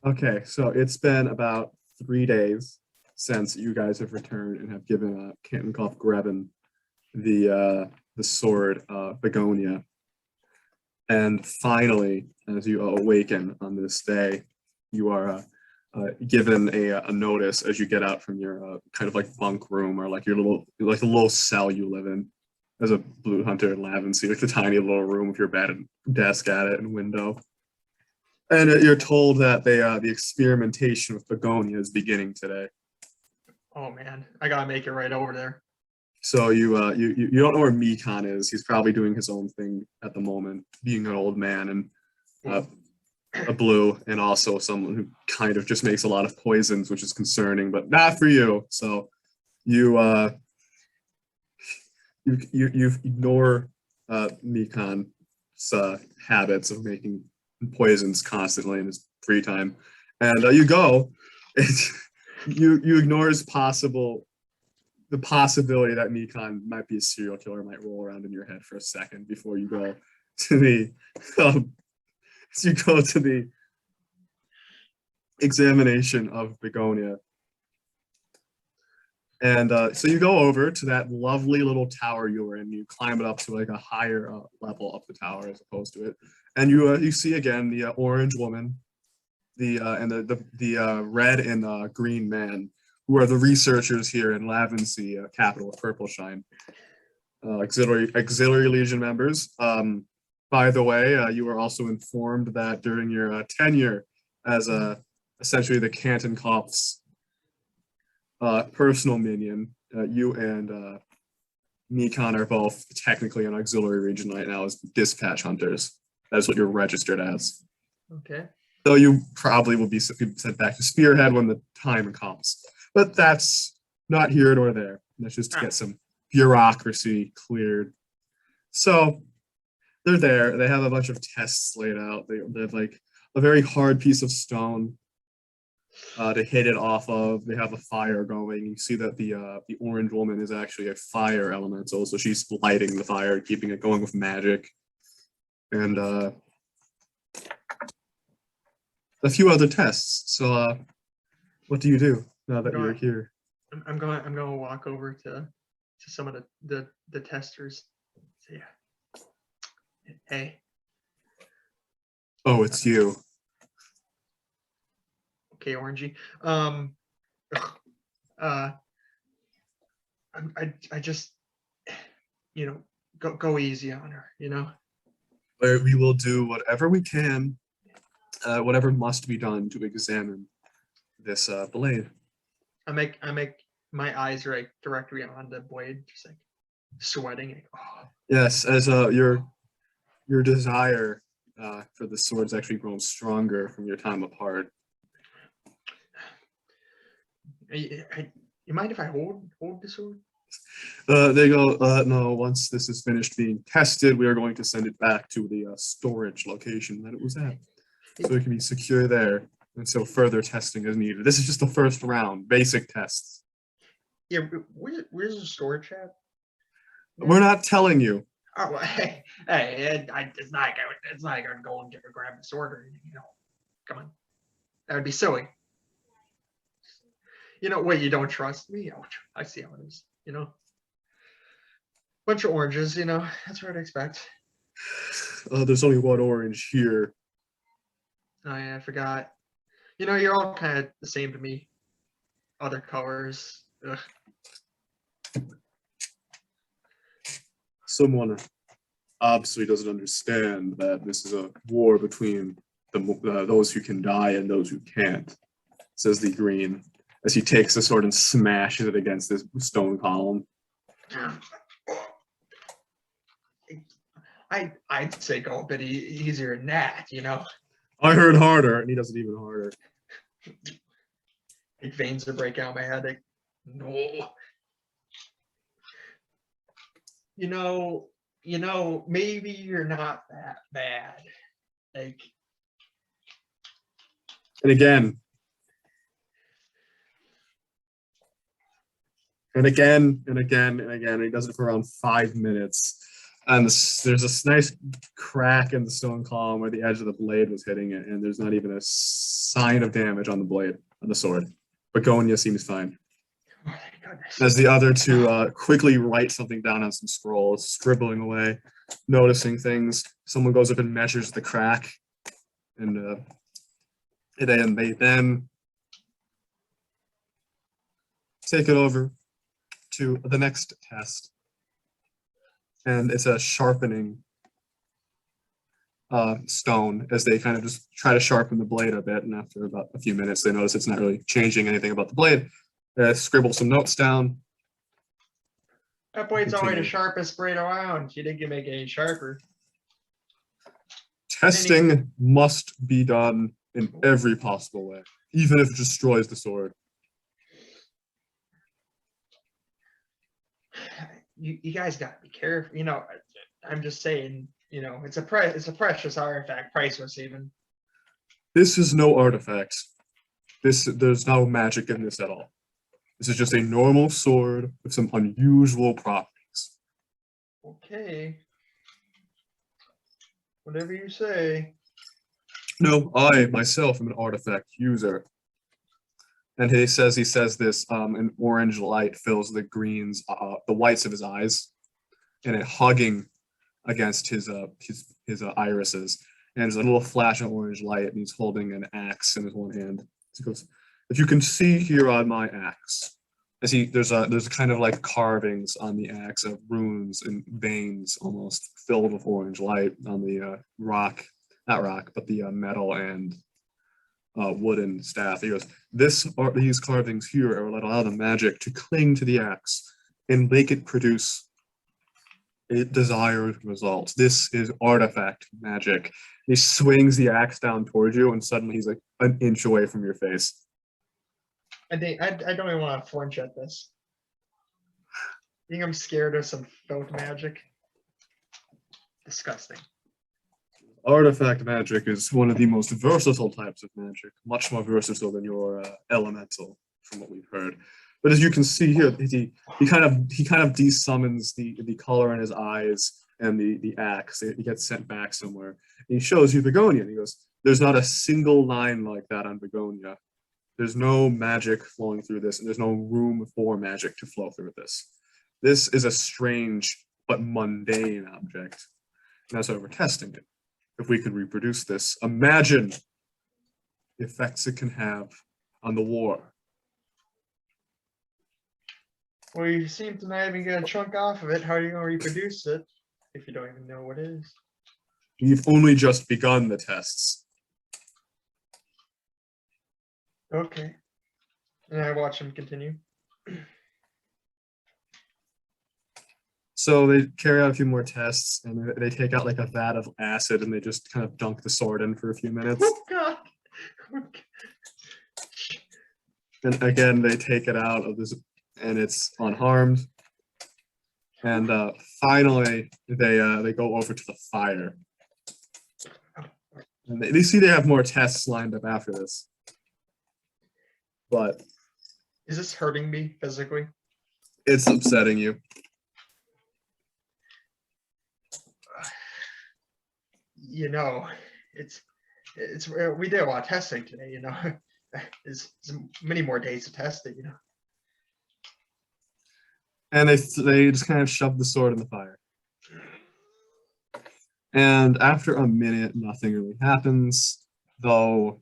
Okay, so it's been about 3 days since you guys have returned and have given Kantenkopf Greben the sword Begonia. And finally, as you awaken on this day, you are given a notice as you get out from your kind of like bunk room or like your like the little cell you live in as a Blut Hunter in Lavency, like the tiny little room with your bed and desk at it and window. And you're told that the experimentation with Begonia is beginning today. Oh man, I gotta make it right over there. So you don't know where Mikon is. He's probably doing his own thing at the moment, being an old man and a blue, and also someone who kind of just makes a lot of poisons, which is concerning, but not for you. So you you ignore Mikon's habits of making poisons constantly in his free time, and you go. You ignore his the possibility that Mikon might be a serial killer might roll around in your head for a second before you go to the you go to the examination of Begonia. And so you go over to that lovely little tower you were in. You climb it up to like a higher level up the tower as opposed to it, and you see again the orange woman, and the red and green man, who are the researchers here in Lavency, capital of Purpleshine, auxiliary legion members. By the way, you were also informed that during your tenure as essentially the Kantenkopf's personal minion, you and Mikon are both technically an auxiliary region right now as dispatch hunters. That's what you're registered as. Okay. So you probably will be sent back to Spearhead when the time comes. But that's not here nor there. That's just to get some bureaucracy cleared. So they're there. They have a bunch of tests laid out. They have like a very hard piece of stone to hit it off of. They have a fire going. You see that the orange woman is actually a fire elemental, so she's lighting the fire, keeping it going with magic, and a few other tests. So, what do you do now that you're here? I'm going to walk over to some of the testers. So, yeah. Hey. Oh, it's you. Okay, Orangey. I just, go easy on her, We will do whatever we can, whatever must be done to examine this blade. I make my eyes right directly on the blade, just like sweating. Like, oh. Yes, as your desire for the sword's actually grown stronger from your time apart. You mind if I hold the sword? They go, no, once this is finished being tested, we are going to send it back to the storage location that it was at. So it can be secure there until further testing is needed. This is just the first round, basic tests. Yeah, where's the storage at? We're not telling you. Oh, well, hey, it's not gonna go and grab the sword or anything, Come on, that would be silly. Wait, you don't trust me? Oh, I see how it is. Bunch of oranges. That's what I'd expect. There's only one orange here. Oh yeah, I forgot. You're all kind of the same to me. Other colors. Ugh. Someone obviously doesn't understand that this is a war between those who can die and those who can't, says the green, as he takes the sword and smashes it against this stone column. I'd say go a bit easier than that, I heard harder, and he does it even harder. Veins are breaking out my head. No. Maybe you're not that bad. And again. And again, and again, and again. And he does it for around 5 minutes. And there's this nice crack in the stone column where the edge of the blade was hitting it, and there's not even a sign of damage on the blade, on the sword. Begonia seems fine. Oh my goodness. As the other two quickly write something down on some scrolls, scribbling away, noticing things. Someone goes up and measures the crack, and they then take it over to the next test. And it's a sharpening stone as they kind of just try to sharpen the blade a bit. And after about a few minutes, they notice it's not really changing anything about the blade. Scribble some notes down. That blade's only the Continue. sharpest blade around. You didn't make it any sharper. Testing must be done in every possible way, even if it destroys the sword. You guys got to be careful. You know, I'm just saying. You know, it's a precious artifact, priceless even. This is no artifact. There's no magic in this at all. This is just a normal sword with some unusual properties. Okay. Whatever you say. No, I myself am an artifact user. And he says this, an orange light fills the the whites of his eyes, and it hugging against his irises. And there's a little flash of orange light, and he's holding an axe in his one hand. He goes, "If you can see here on my axe," there's kind of like carvings on the axe of runes and veins almost filled with orange light on the the metal and wooden staff. He goes, these carvings here will allow the magic to cling to the axe and make it produce a desired result. This is artifact magic. He swings the axe down towards you, and suddenly he's like an inch away from your face. I don't even want to flinch at this. I think I'm scared of some filth magic. Disgusting. Artifact magic is one of the most versatile types of magic, much more versatile than your elemental, from what we've heard. But as you can see here, he kind of desummons the color in his eyes and the axe. He gets sent back somewhere. And he shows you Begonia, and he goes, "There's not a single line like that on Begonia. There's no magic flowing through this, and there's no room for magic to flow through this. This is a strange but mundane object." And that's why we're testing it. If we could reproduce this, imagine the effects it can have on the war. Well, you seem to not even get a chunk off of it. How are you going to reproduce it if you don't even know what it is? We've only just begun the tests. Okay. And I watch him continue. So they carry out a few more tests, and they take out like a vat of acid, and they just kind of dunk the sword in for a few minutes. Oh, God. And again, they take it out of this, and it's unharmed. And finally, they go over to the fire. And they see they have more tests lined up after this. But Is this hurting me physically? it's upsetting you. You know, it's we did a lot of testing today, you know. There's many more days of testing, you know. And they just kind of shove the sword in the fire. And after a minute, nothing really happens, though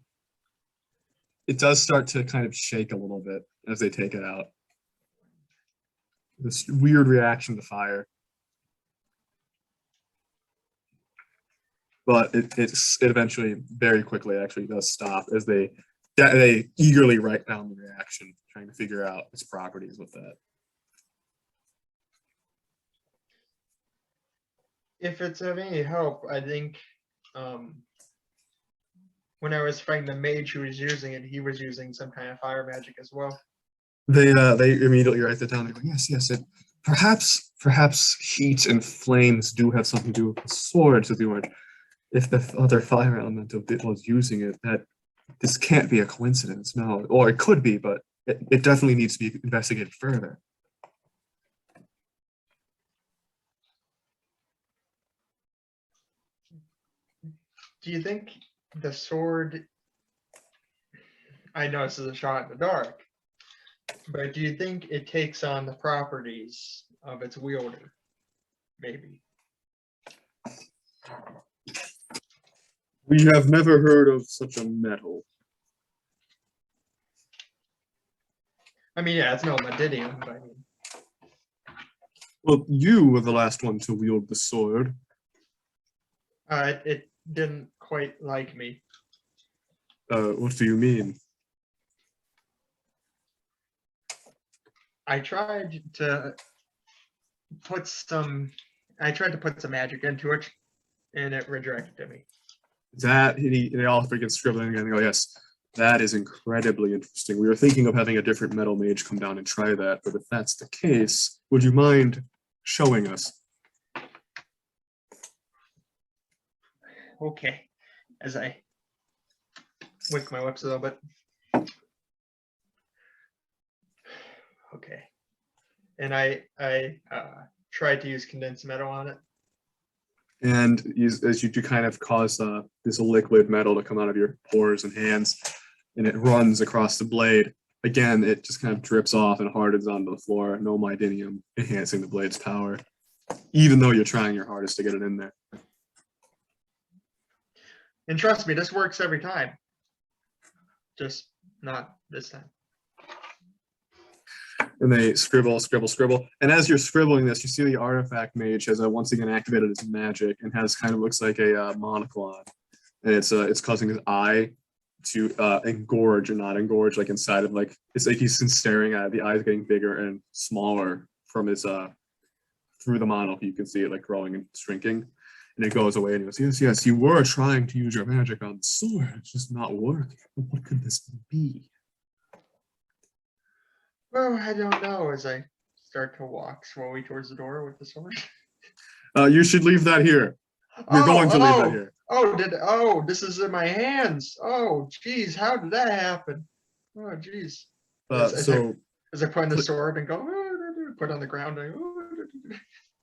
it does start to kind of shake a little bit as they take it out. This weird reaction to fire. But it eventually, very quickly, actually does stop as they eagerly write down the reaction, trying to figure out its properties with that. If it's of any help, I think when I was fighting the mage who was using it, he was using some kind of fire magic as well. They immediately write that down. They go, yes, perhaps heat and flames do have something to do with the swords of the orange. If the other fire elemental was using it, that this can't be a coincidence, no. Or it could be, but it definitely needs to be investigated further. Do you think the sword? I know this is a shot in the dark, but do you think it takes on the properties of its wielder? Maybe. We have never heard of such a metal. I mean, yeah, it's no Medidium, but I mean, Well, you were the last one to wield the sword. it didn't quite like me. What do you mean? I tried to put some magic into it, and it redirected me. That they all freaking scribbling again and go, yes, that is incredibly interesting. We were thinking of having a different metal mage come down and try that, but if that's the case, would you mind showing us? Okay, as I wick my lips a little bit. Okay, and I tried to use condensed metal on it. And as you do kind of cause this liquid metal to come out of your pores and hands, and it runs across the blade. Again, it just kind of drips off and hardens onto the floor. No Midinium, enhancing the blade's power, even though you're trying your hardest to get it in there. And trust me, this works every time. Just not this time. And they scribble, scribble, scribble. And as you're scribbling this, you see the artifact mage has once again activated its magic and has kind of looks like a monocle on. And it's causing his eye to engorge or not engorge, like inside of like, it's like he's staring at it. The eyes getting bigger and smaller from his, through the monocle. You can see it like growing and shrinking. And it goes away and he goes, yes, yes, you were trying to use your magic on the sword. It's just not working. What could this be? Well, I don't know. As I start to walk slowly towards the door with the sword. You should leave that here. You're going to leave that here. This is in my hands. Oh, geez, how did that happen? Oh, geez. As I put in the sword and go, put on the ground.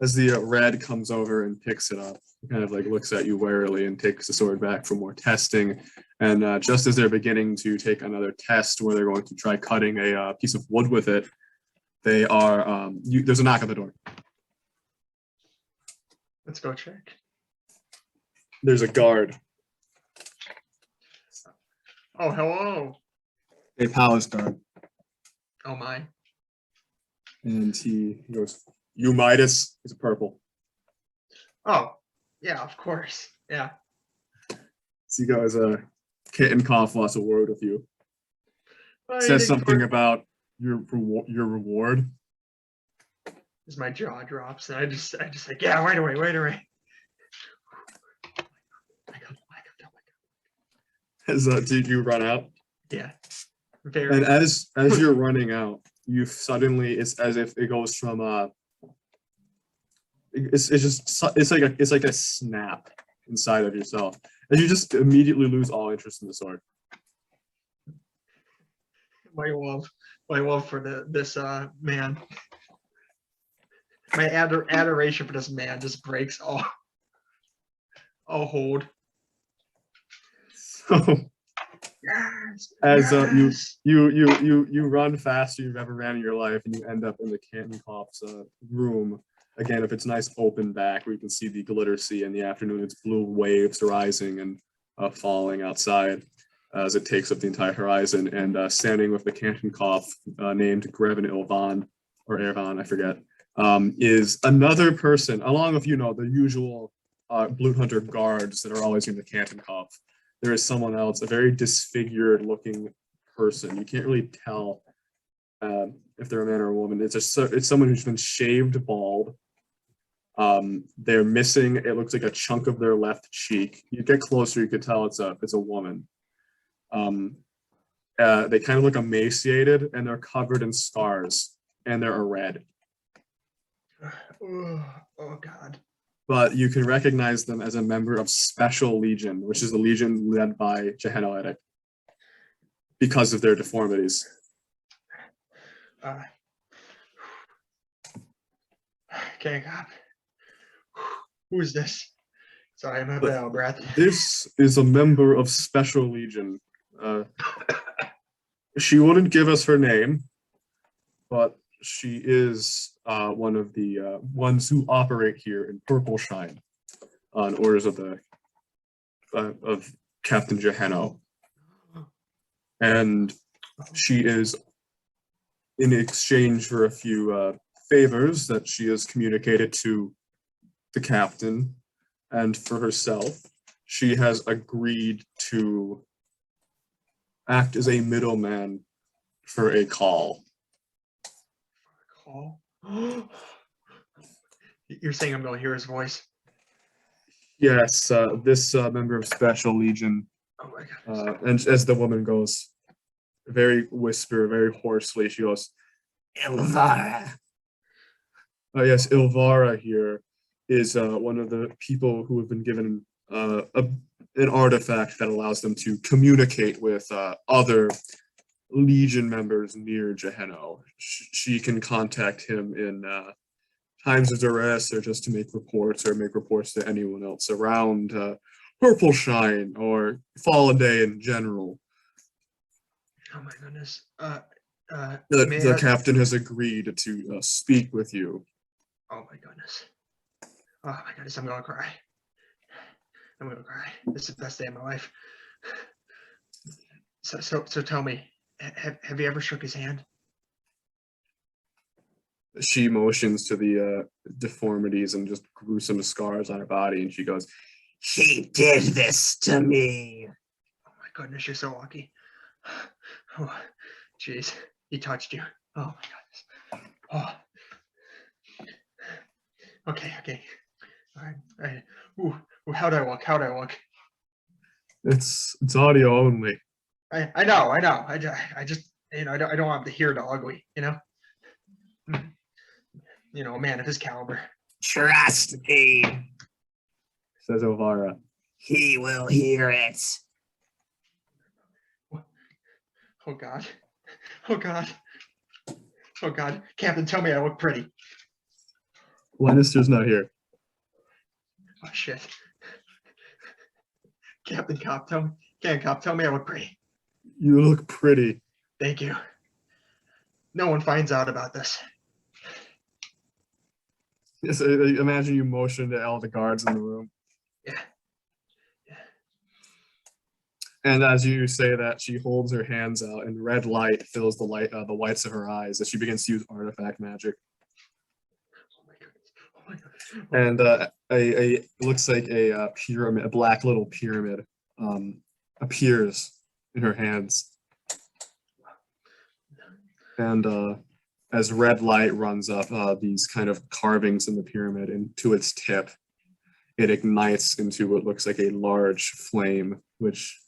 As the red comes over and picks it up, he kind of like looks at you warily and takes the sword back for more testing. And just as they're beginning to take another test where they're going to try cutting a piece of wood with it, they are, there's a knock at the door. Let's go check. There's a guard. Oh, hello. A palace guard. Oh, my. And he goes, you Midas? He's a purple. Oh, yeah, of course. Yeah. So he goes, Kitten Cough wants a word with you. Says something about your reward. As my jaw drops, and I just like, yeah, right away. As did you run out? Yeah. Very. And as you're running out, you suddenly, it's as if it goes from it's like a snap inside of yourself, and you just immediately lose all interest in the sword. My love for this man, my adoration for this man just breaks all hold. So yes, as yes. you run faster you've ever ran in your life, and you end up in the Canton Cops room. Again, if it's nice open back where you can see the glitter sea in the afternoon, it's blue waves rising and falling outside as it takes up the entire horizon. And standing with the Canton Cough named Grevin Ilvan, or Ervan, I forget, is another person, along with, the usual Blut Hunter guards that are always in the Canton Cough. There is someone else, a very disfigured looking person. You can't really tell if they're a man or a woman. It's someone who's been shaved bald. They're missing, it looks like a chunk of their left cheek. You get closer, you could tell it's a woman. They kind of look emaciated, and they're covered in scars, and they're a red. Oh God. But you can recognize them as a member of Special Legion, which is the legion led by Gehenna, because of their deformities. Okay, God. Who is this? Sorry, I'm a bit out of breath. This is a member of Special Legion. She wouldn't give us her name, but she is one of the ones who operate here in Purple Shine on orders of the of Captain Gehenno. And she is, in exchange for a few favors that she has communicated to the captain and for herself, she has agreed to act as a middleman for a call. Call? You're saying I'm going to hear his voice? Yes, this member of Special Legion, Oh my God. and as the woman goes, very hoarsely, she goes, Ilvara. Yes, Ilvara here is one of the people who have been given an artifact that allows them to communicate with other Legion members near Gehenno. She can contact him in times of duress, or just to make reports to anyone else around Purple Shine or Fallende in general. Oh my goodness. The captain has agreed to speak with you. Oh my goodness. Oh my goodness, I'm gonna cry. I'm gonna cry. This is the best day of my life. So tell me, have you ever shook his hand? She motions to the deformities and just gruesome scars on her body, and she goes, "He did this to me." Oh my goodness, you're so lucky. Oh, jeez, he touched you. Oh my goodness. Oh. Okay. All right. Ooh, how do I walk? It's audio only. I know. I just, I don't want to hear the ugly, a man of his caliber. Trust me, says Ovara. He will hear it. Oh God. Captain, tell me I look pretty. Lannister's not here. Oh shit. Captain Cop, tell me I look pretty. You look pretty. Thank you. No one finds out about this. Yes, imagine you motion to all the guards in the room. Yeah. And as you say that, she holds her hands out, and red light fills the whites of her eyes as she begins to use artifact magic. Oh my goodness. And a looks like a pyramid, a black little pyramid, appears in her hands. And as red light runs up these kind of carvings in the pyramid into its tip, it ignites into what looks like a large flame, which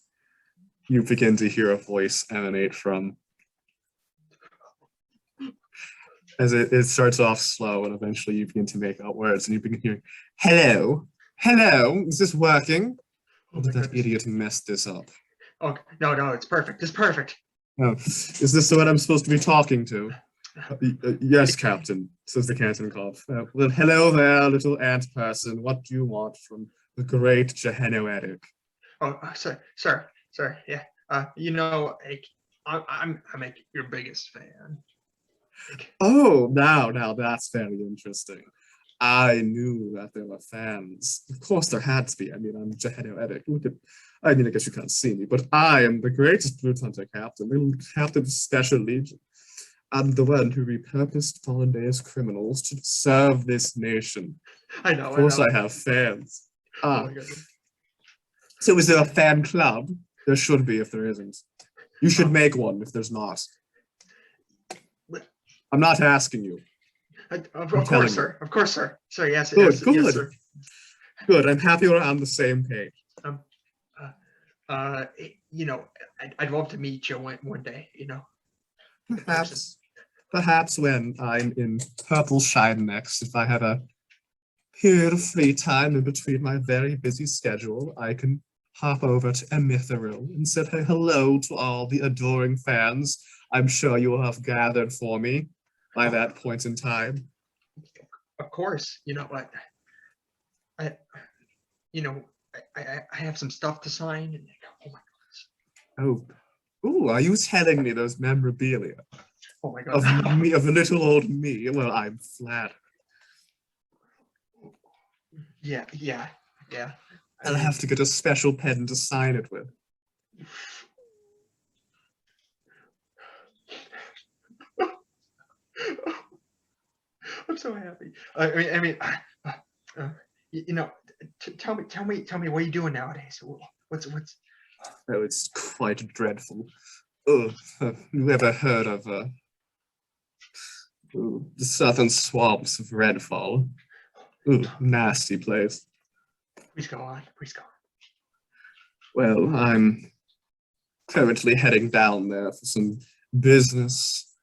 you begin to hear a voice emanate from. As it starts off slow, and eventually you begin to make out words, and you begin hearing, hello, is this working? Or did that idiot mess this up? Oh, no, it's perfect. Oh, is this what I'm supposed to be talking to? Yes, Captain, says the Canton Cough. Well, hello there, little ant person. What do you want from the great Gehenno Eric? Oh, sir, yeah. I'm like your biggest fan. Oh, now that's very interesting. I knew that there were fans. Of course there had to be. I mean, I'm Gehenno Eric. I guess you can't see me, but I am the greatest Blut Hunter captain, the captain of Special Legion. I'm the one who repurposed Fallende's criminals to serve this nation. I know. Of course I have fans. Oh so is there a fan club? There should be if there isn't. You should make one if there's not. I'm not asking you. Of course, sir. Sir, yes. Good. Yes, sir. Good. I'm happy we're on the same page. I'd love to meet you one day. Perhaps when I'm in Purple Shine next, if I have a period of free time in between my very busy schedule, I can hop over to Amythest and say hello to all the adoring fans I'm sure you will have gathered for me by that point in time. Of course. You know what? you know, I have some stuff to sign. And they go, oh my, Oh, ooh, are you telling me there's memorabilia oh my of god. me, of little old me? Well, I'm flattered. Yeah, yeah, yeah. I I'll mean, have to get a special pen to sign it with. I'm so happy. I mean, you know, tell me, what are you doing nowadays? What's Oh, it's quite dreadful. Oh, you ever heard of the southern swamps of Redfall? Ooh, nasty place. Please go on. Please go on. Well, I'm currently heading down there for some business,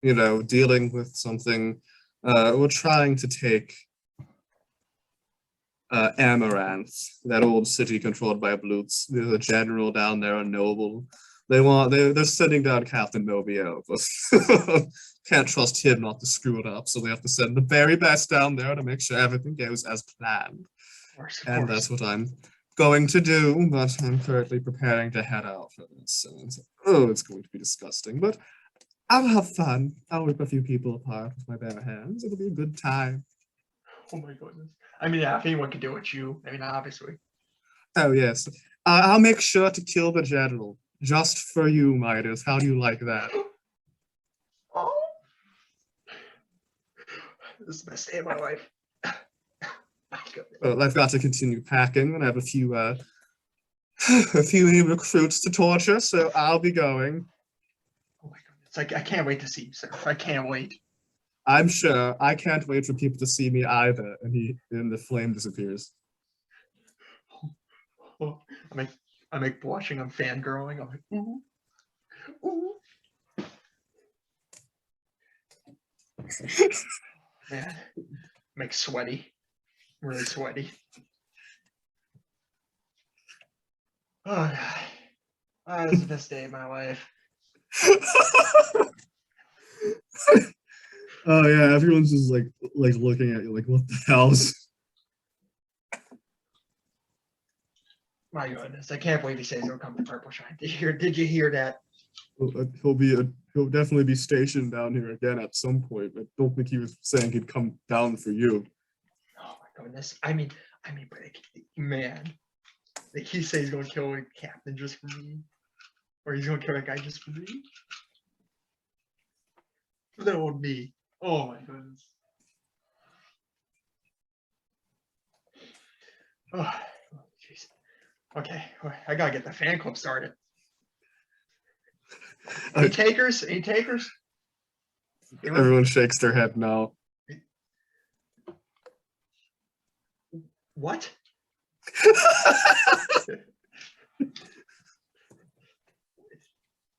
you know, dealing with something. We're trying to take Amaranth, that old city controlled by Bluts. There's a general down there, a noble. They're sending down Captain Nobiel, but can't trust him not to screw it up, so they have to send the very best down there to make sure everything goes as planned. Of course, of And course. that's what I'm going to do, but I'm currently preparing to head out for this. And it's going to be disgusting, but I'll have fun. I'll rip a few people apart with my bare hands. It'll be a good time. Oh my goodness. I mean, yeah, if anyone could do it, you. I mean, obviously. Oh, yes. I'll make sure to kill the general. Just for you, Midas. How do you like that? Oh, this is the best day of my life. My goodness. Well, I've got to continue packing, and I have a few a few new recruits to torture, so I'll be going. Oh my goodness. I can't wait to see you, sir. I can't wait. I'm sure. I can't wait for people to see me either. And the flame disappears. Oh, I'm like blushing. I'm fangirling. I'm like, ooh, ooh. Man, I'm like sweaty. Really sweaty. Oh god. Oh, this is the best day of my life. Oh yeah, everyone's just like looking at you like, what the hell's? My goodness, I can't believe he says he'll come to Purple Shine. Did you hear that? He'll definitely be stationed down here again at some point. I don't think he was saying he'd come down for you. Oh my goodness. I mean, but like, man, like he says he's gonna kill a captain just for me, or he's gonna kill a guy just for me. For the old me. Oh my goodness. Oh, jeez. Okay, I gotta get the fan club started. Any takers? Any takers? Everyone shakes their head no. What?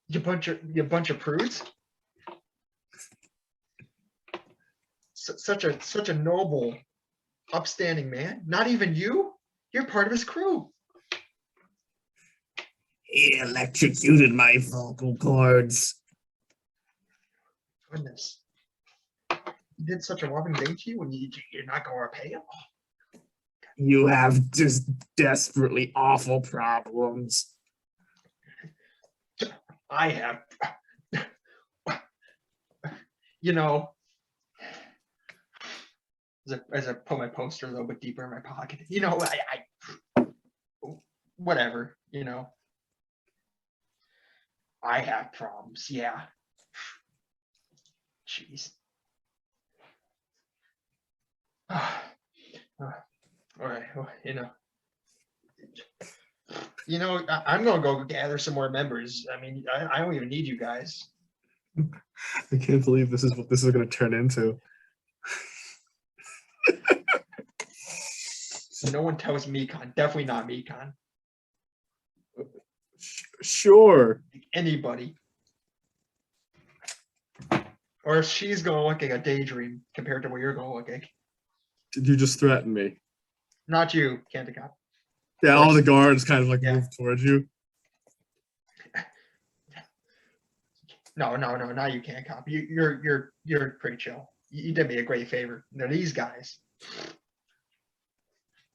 You bunch of prudes. Such a noble, upstanding man. Not even you. You're part of his crew. He electrocuted my vocal cords. Goodness. He did such a loving thing to you, and you're not going to repay him. You have just desperately awful problems. I have. You know, as I put my poster a little bit deeper in my pocket, you know, I whatever, you know. I have problems, yeah. Jeez. All right, well, I'm gonna go gather some more members. I mean, I don't even need you guys. I can't believe this is what this is going to turn into. So no one tells Mikon. Definitely not Mikon. Sure. Anybody. Or she's gonna look like a daydream compared to what you're gonna look like. Did you just threaten me? Not you, Canticop. Yeah, all the guards kind of like Yeah. move towards you. No, not you, Canticop. You're pretty chill. You did me a great favor. These guys.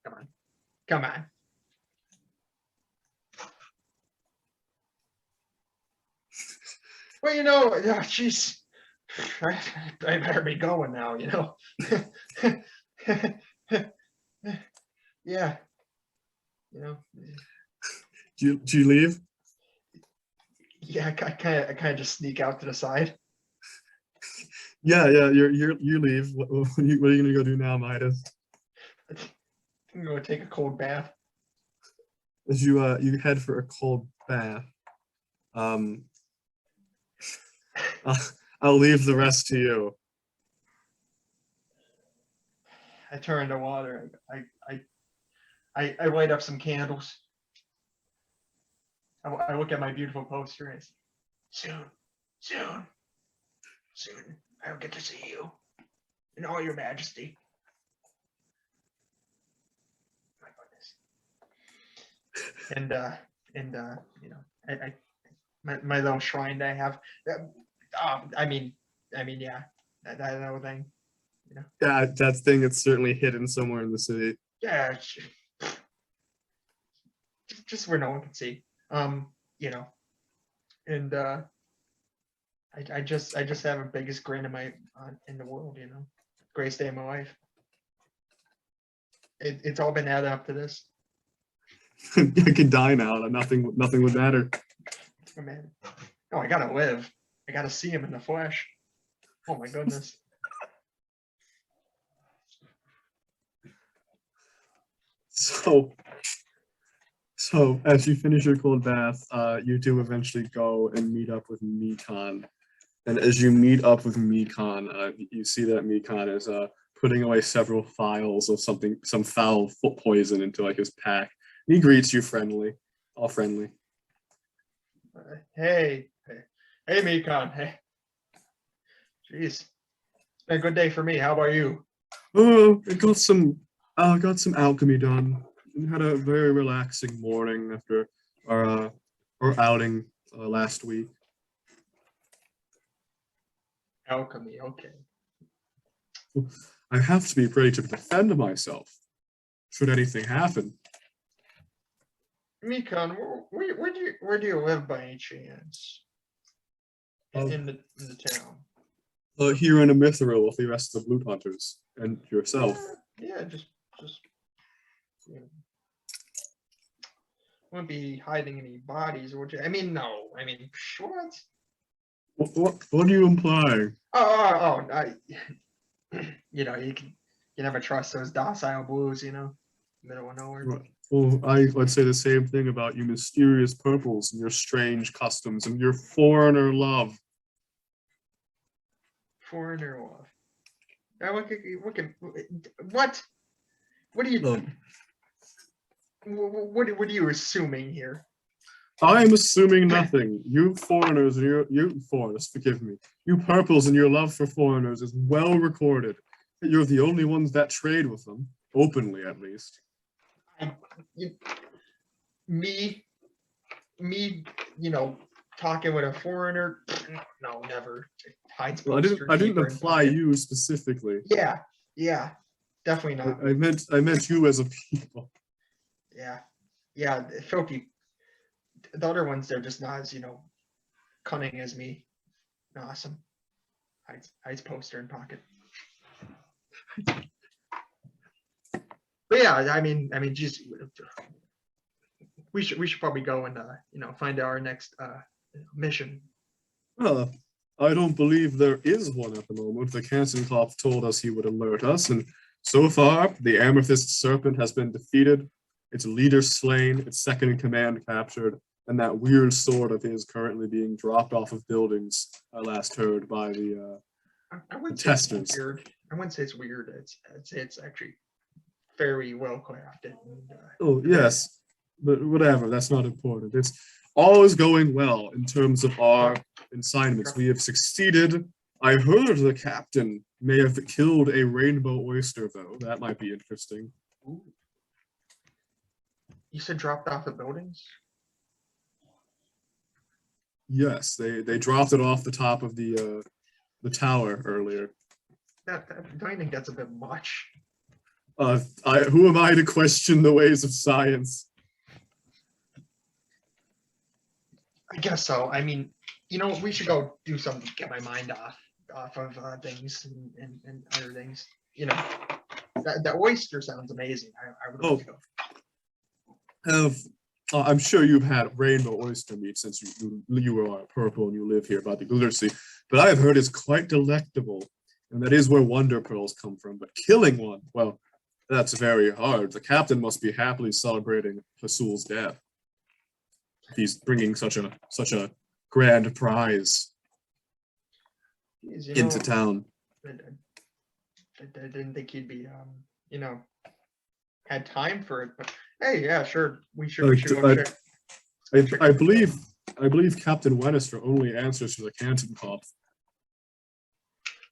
Come on. Come on. Well, jeez, I better be going now, Yeah, Do you leave? yeah, I kind of just sneak out to the side. Yeah, you leave. What are you gonna go do now, Midas? I'm going to take a cold bath. As you head for a cold bath, um, I'll leave the rest to you. I turn to water. I light up some candles. I look at my beautiful poster and I say, soon, I'll get to see you in all your majesty. My goodness. And my little shrine that I have. Yeah, that little thing. Yeah, that thing is certainly hidden somewhere in the city. Yeah, just where no one can see. And I just have a biggest grin in the world. Greatest day of my life. It's all been added up to this. I could die now. Nothing would matter. Oh man, no, I gotta live. I gotta see him in the flesh. Oh my goodness. So as you finish your cold bath, you do eventually go and meet up with Mikon. And as you meet up with Mikon, you see that Mikon is putting away several phials of some foul foot poison into like his pack. And he greets you all friendly. Hey, Mikon. Hey, jeez, it's been a good day for me. How about you? Oh, I got some alchemy done. And had a very relaxing morning after our outing last week. Alchemy, okay. I have to be ready to defend myself should anything happen. Mikon, where do you live by any chance? In the town. Here in Amythest with the rest of the Blut Hunters and yourself. Yeah, just wouldn't be hiding any bodies, would you? No. What? What are you implying? You can never trust those docile blues, middle of nowhere. Right. Well, I would say the same thing about you mysterious purples and your strange customs and your foreigner love. Foreigner love. What? What are you? What are you assuming here? I am assuming nothing. You foreigners, you foreigners, forgive me. You purples and your love for foreigners is well recorded. You're the only ones that trade with them, openly at least. Me, talking with a foreigner? No, never. Well, I didn't imply you specifically. Yeah, definitely not. I meant you as a people. Yeah, filthy. The other ones, they're just not as cunning as me. Awesome. Hides poster in pocket. But yeah, geez, we should probably go and find our next mission. Well, I don't believe there is one at the moment. The Kansenkopf told us he would alert us, and so far the Amythest Serpent has been defeated, its leader slain, its second in command captured, and that weird sword of his currently being dropped off of buildings. I last heard by the testers. I wouldn't say it's weird. I'd say it's actually very well crafted. Oh yes, but whatever. That's not important. It's all is going well in terms of our assignments. We have succeeded. I heard the captain may have killed a rainbow oyster, though. That might be interesting. Ooh. You said dropped off the buildings? Yes, they dropped it off the top of the tower earlier. Don't you think that's a bit much? Who am I to question the ways of science? I guess so. I mean, we should go do something to get my mind off of things and other things. That oyster sounds amazing. I would love to go. I'm sure you've had rainbow oyster meat since you are purple and you live here by the Glitter Sea, but I have heard it's quite delectable, and that is where wonder pearls come from. But killing one, well, that's very hard. The captain must be happily celebrating Hasul's death. He's bringing such a grand prize into town. I didn't think he'd be, had time for it. But hey, yeah, sure, we should go check. I believe Captain Wennister only answers to the Canton-Kopf.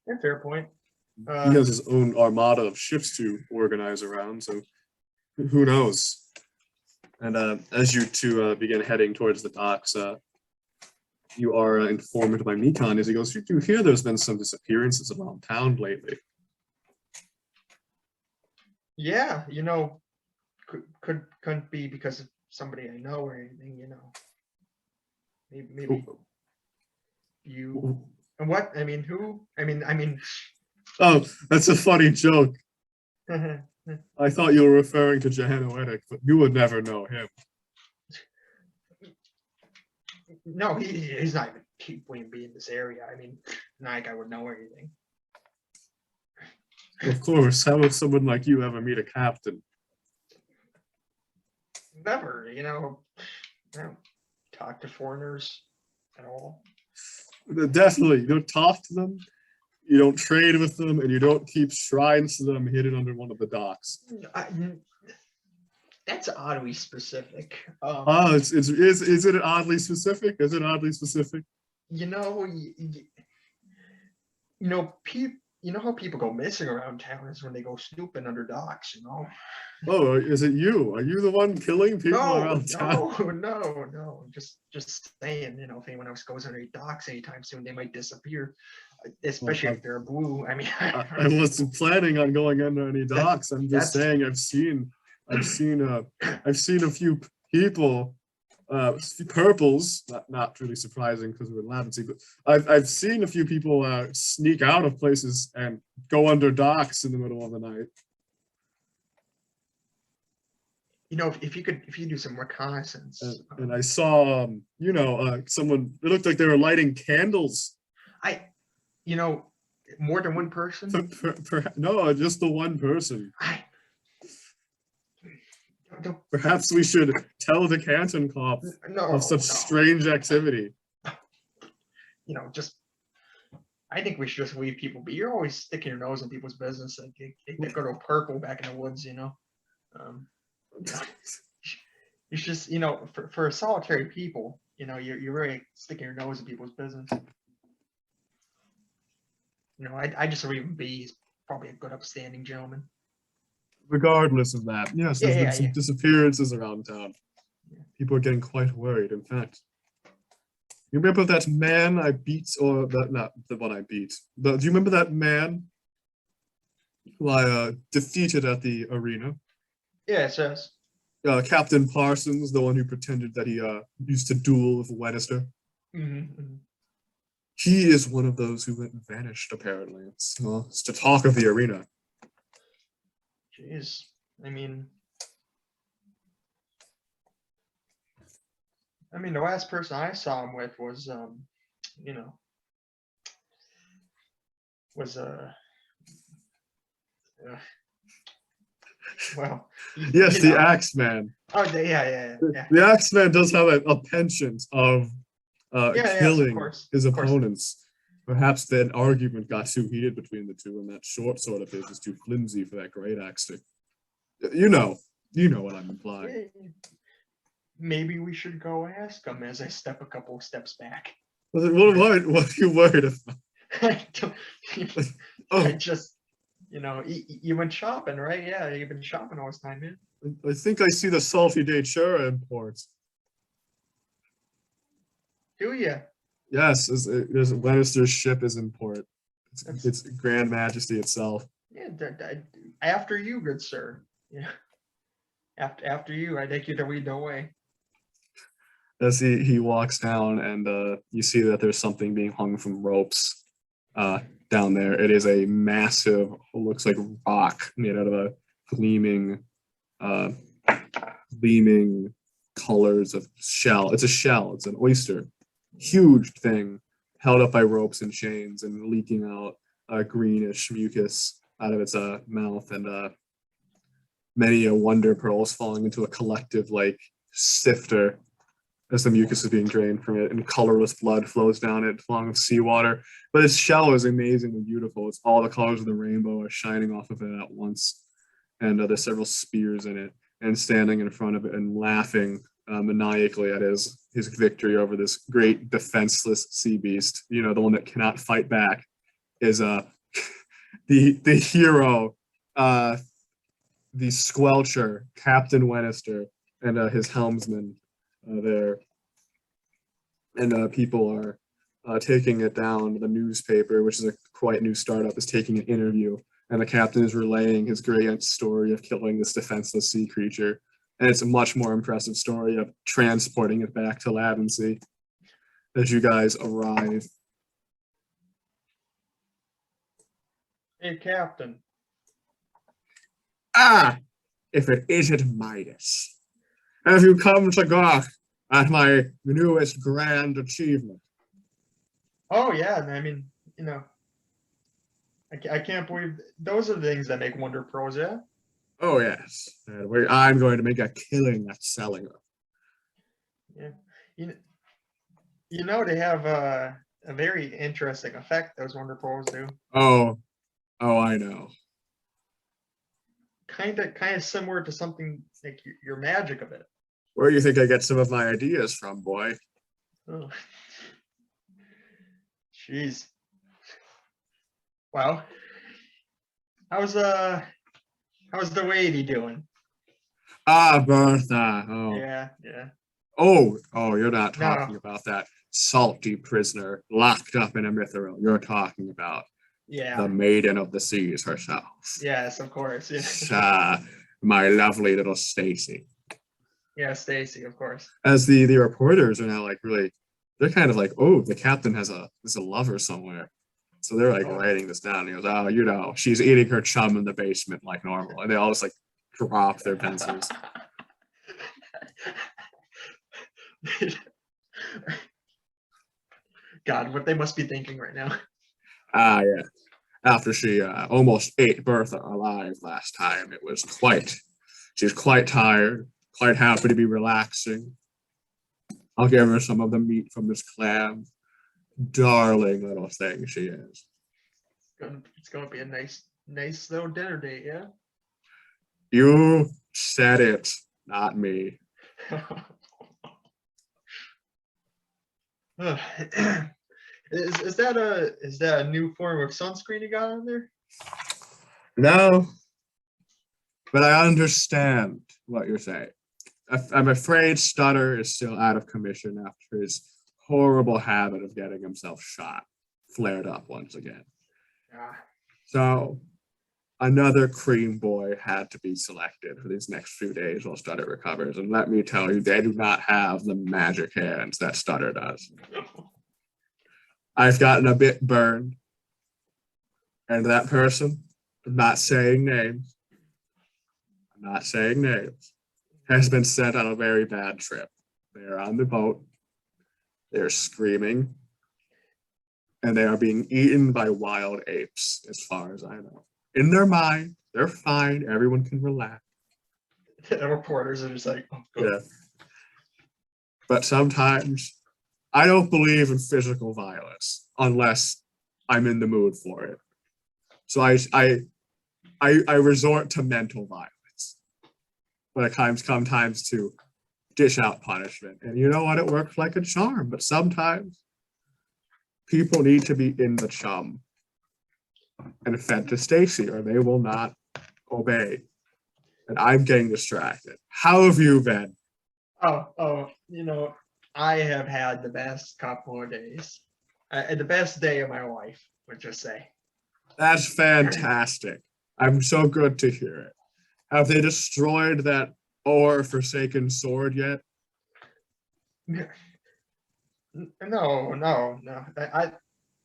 Yeah, fair point. He has his own armada of ships to organize around, so who knows? And as you two begin heading towards the docks, you are informed by Mikon as he goes, "You hear there's been some disappearances around town lately." Yeah, couldn't be because of somebody I know or anything, Maybe you. And what? I mean, who? I mean. Oh, that's a funny joke. I thought you were referring to Jehanoetic, but you would never know him. No, he's not even. He wouldn't be in this area. I mean, not like I would know anything. Of course. How would someone like you ever meet a captain? Never. I don't talk to foreigners at all. Definitely, you don't talk to them. You don't trade with them, and you don't keep shrines to them hidden under one of the docks. That's oddly specific. Is it oddly specific? Is it oddly specific? How people go missing around town is when they go snooping under docks. Oh, is it you? Are you the one killing people around town? No. Just saying. If anyone else goes under docks anytime soon, they might disappear. Especially if they're blue. I mean, I wasn't planning on going under any docks. I'm just saying I've seen a few people, purples. Not really surprising because we're in Lavency, but I've seen a few people sneak out of places and go under docks in the middle of the night. If you do some reconnaissance. And I saw, someone. It looked like they were lighting candles. More than one person? No, just the one person. Perhaps we should tell the Canton-Kopf of such strange activity. I think we should just leave people be. You're always sticking your nose in people's business. Like they go to purple back in the woods, It's just, for solitary people, you're really sticking your nose in people's business. I just leave him be. He's probably a good, upstanding gentleman. Regardless of that, yes, there's been some disappearances around town. Yeah. People are getting quite worried. In fact, you remember that man I beat, or that not the one I beat? Do you remember that man who I defeated at the arena? Yes, yes. Captain Parsons, the one who pretended that he used to duel with Lannister. Mm-hmm. He is one of those who went vanished, apparently. It's the talk of the arena. Jeez. I mean, the last person I saw him with was, well. Yes, the Axeman. Oh, yeah. The Axeman does have a penchant of killing his opponents. Perhaps an argument got too heated between the two, and that short sword of his is too flimsy for that great axe stick. You know what I'm implying. Maybe we should go ask him as I step a couple of steps back. What are you worried about? I just, you went shopping, right? Yeah, you've been shopping all this time, man. I think I see the salty Dachura imports. Do you? Yes, Lannister's ship is in port. It's Grand Majesty itself. Yeah, after you, good sir. Yeah. After you, I take you to lead the way. As he walks down, and you see that there's something being hung from ropes down there. It is a massive, looks like rock made out of a gleaming, uh, gleaming colors of shell. It's a shell. It's an oyster, huge thing, held up by ropes and chains and leaking out greenish mucus out of its mouth, and many wonder pearls falling into a collective like sifter as the mucus is being drained from it, and colorless blood flows down it along with seawater. But its shell is amazingly beautiful. It's all the colors of the rainbow are shining off of it at once, and there's several spears in it. And standing in front of it and laughing maniacally at his victory over this great defenseless sea beast, you know, the one that cannot fight back, is the hero, the Squelcher, Captain Wenister, and his helmsman there. And people are taking it down. The newspaper, which is a quite new startup, is taking an interview, and the captain is relaying his great story of killing this defenseless sea creature. And it's a much more impressive story of transporting it back to Lavency as you guys arrive. Hey, Captain. Ah, if it isn't Midas. Have you come to gawk at my newest grand achievement? Oh yeah, I mean, you know, I can't believe those are the things that make Wonder Pros, yeah. Oh yes, and I'm going to make a killing at selling them. Yeah, you know they have a very interesting effect. Those Wonder Pros do. Oh, I know. Kind of similar to something like your magic a bit. Where do you think I get some of my ideas from, boy? Oh, jeez. Well, how's the lady doing? Ah, Bertha. Oh. Yeah. Oh, you're not talking No. about that salty prisoner locked up in a mithril. You're talking about the maiden of the seas herself. Yes, of course. Yeah. My lovely little Stacy. Yeah, Stacy, of course. As the reporters are now like really, they're kind of like, oh, the captain has a lover somewhere. So they're like writing this down. He goes, oh, you know, she's eating her chum in the basement like normal. And they all just like drop their pencils. God, what they must be thinking right now. Ah, yeah. After she almost ate Bertha alive last time, she's quite tired, quite happy to be relaxing. I'll give her some of the meat from this clam. Darling little thing she is. It's gonna be a nice little dinner date, yeah? You said it, not me. Is that a new form of sunscreen you got on there? No, but I understand what you're saying. I'm afraid Stutter is still out of commission after his horrible habit of getting himself shot flared up once again. So another cream boy had to be selected for these next few days while Stutter recovers. And let me tell you, they do not have the magic hands that Stutter does. I've gotten a bit burned. And that person, I'm not saying names, has been sent on a very bad trip. They're on the boat. They're screaming. And they are being eaten by wild apes, as far as I know. In their mind, they're fine. Everyone can relax. The reporters are just like, oh, yeah. But sometimes I don't believe in physical violence unless I'm in the mood for it. So I resort to mental violence when it comes to dish out punishment. And you know what? It works like a charm. But sometimes people need to be in the chum and fed to Stacy, or they will not obey. And I'm getting distracted. How have you been? Oh, you know, I have had the best couple of days. The best day of my life, would just say. That's fantastic. I'm so good to hear it. Have they destroyed that forsaken sword yet? No.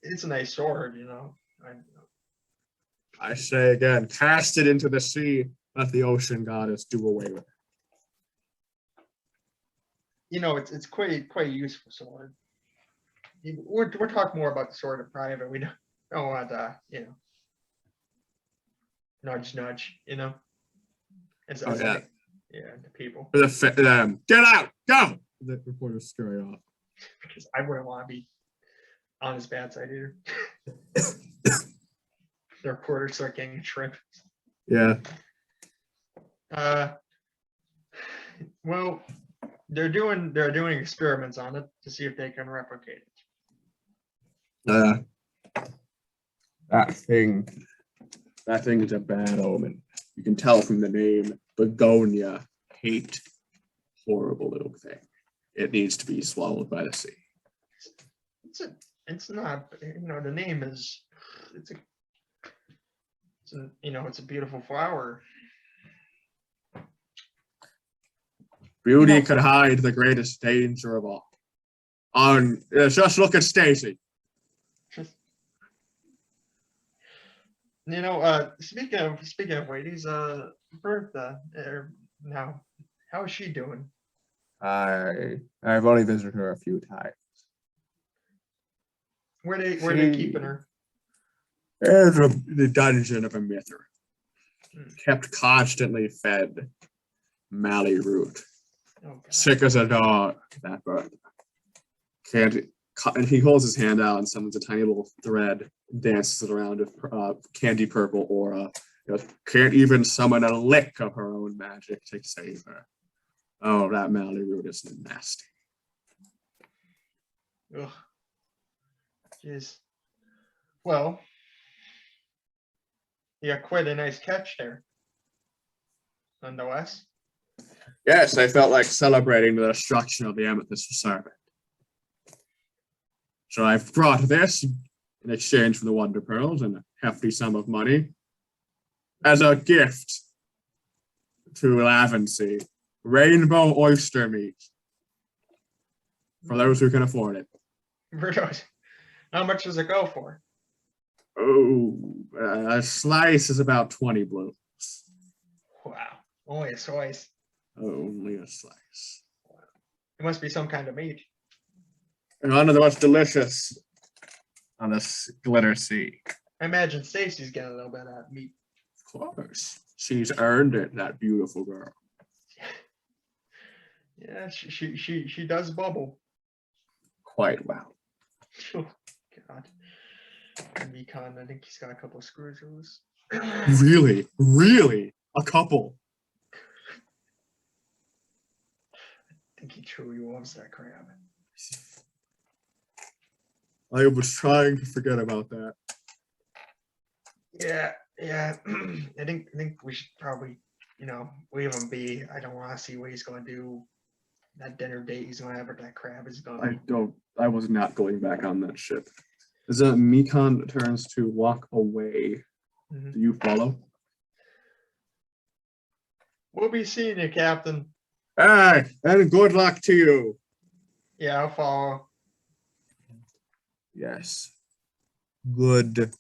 It's a nice sword, you know. I say again, cast it into the sea. Let the ocean goddess do away with it. You know, it's quite a useful sword. We're talking more about the sword in private. We don't want you know, nudge. You know, it's Oh, yeah. like, yeah, the people. For the get out, go! The reporters scurry off. Because I wouldn't want to be on his bad side either. The reporters start getting a trip. Yeah. Well, they're doing experiments on it to see if they can replicate it. That thing is a bad omen. You can tell from the name, Begonia, hate, horrible little thing. It needs to be swallowed by the sea. It's not, you know, the name is, it's a beautiful flower. Beauty could hide the greatest danger of all. Just look at Stacy. You know, speaking of ladies, Bertha, now, how is she doing? I've only visited her a few times. Where they keeping her? The dungeon of Amythest. Kept constantly fed. Mally root. Oh, God. Sick as a dog. That Bertha. And he holds his hand out and summons a tiny little thread, dances it around with candy purple aura. Can't even summon a lick of her own magic to save her. Oh, that Mally root is nasty. Ugh. Jeez. Well, you got quite a nice catch there, nonetheless. Yes, I felt like celebrating the destruction of the Amythest Serpent. So I've brought this in exchange for the Wonder Pearls and a hefty sum of money as a gift to Lavency. Rainbow oyster meat. For those who can afford it. How much does it go for? Oh, a slice is about 20 blue. Wow, only a slice. Only a slice. It must be some kind of meat. And one of the most delicious on this glitter sea. I imagine Stacy's getting a little bit of that meat. Of course. She's earned it, that beautiful girl. Yeah, she does bubble. Quite well. Oh, God. Mikon, I think he's got a couple of screws loose. Really? Really? A couple? I think he truly loves that crab. I was trying to forget about that. Yeah. I think we should probably, leave him be. I don't want to see what he's going to do. That dinner date he's going to have with that crab is going to. I was not going back on that ship. As Mikon turns to walk away, do you follow? We'll be seeing you, Captain. Hey, and good luck to you. Yeah, I'll follow. Yes. Good.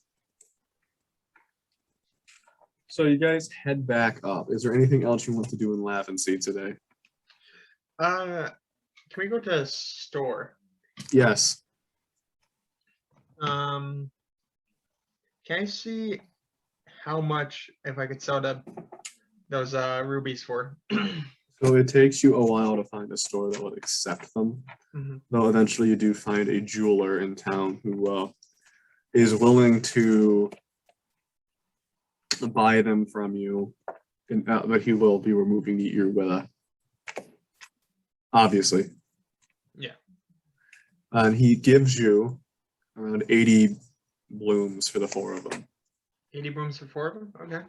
So you guys head back up. Is there anything else you want to do in Lavency today? Can we go to a store? Yes. Can I see how much if I could sell those rubies for? So it takes you a while to find a store that will accept them. Though eventually you do find a jeweler in town who is willing to buy them from you, but he will be removing the ear with obviously. Yeah. And he gives you around 80 blooms for the 4 of them. 80 blooms for 4 of them? Okay.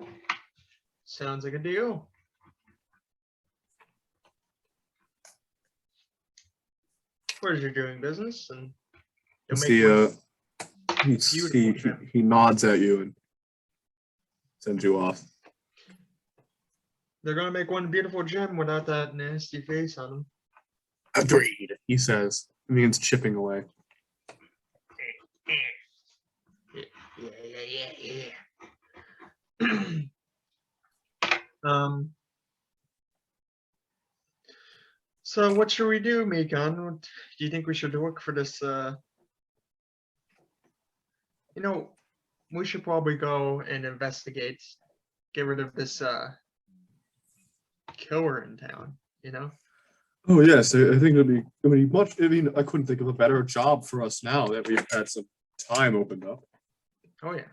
Sounds like a deal. Pleasure doing business, and He nods at you and send you off. They're gonna make one beautiful gem without that nasty face on them. Agreed, he says. It means chipping away. Yeah. So what should we do, Mikon? What do you think we should look for this? We should probably go and investigate, get rid of this killer in town. Oh yes, I think it'll be much. I mean, I couldn't think of a better job for us now that we've had some time opened up. Oh yeah.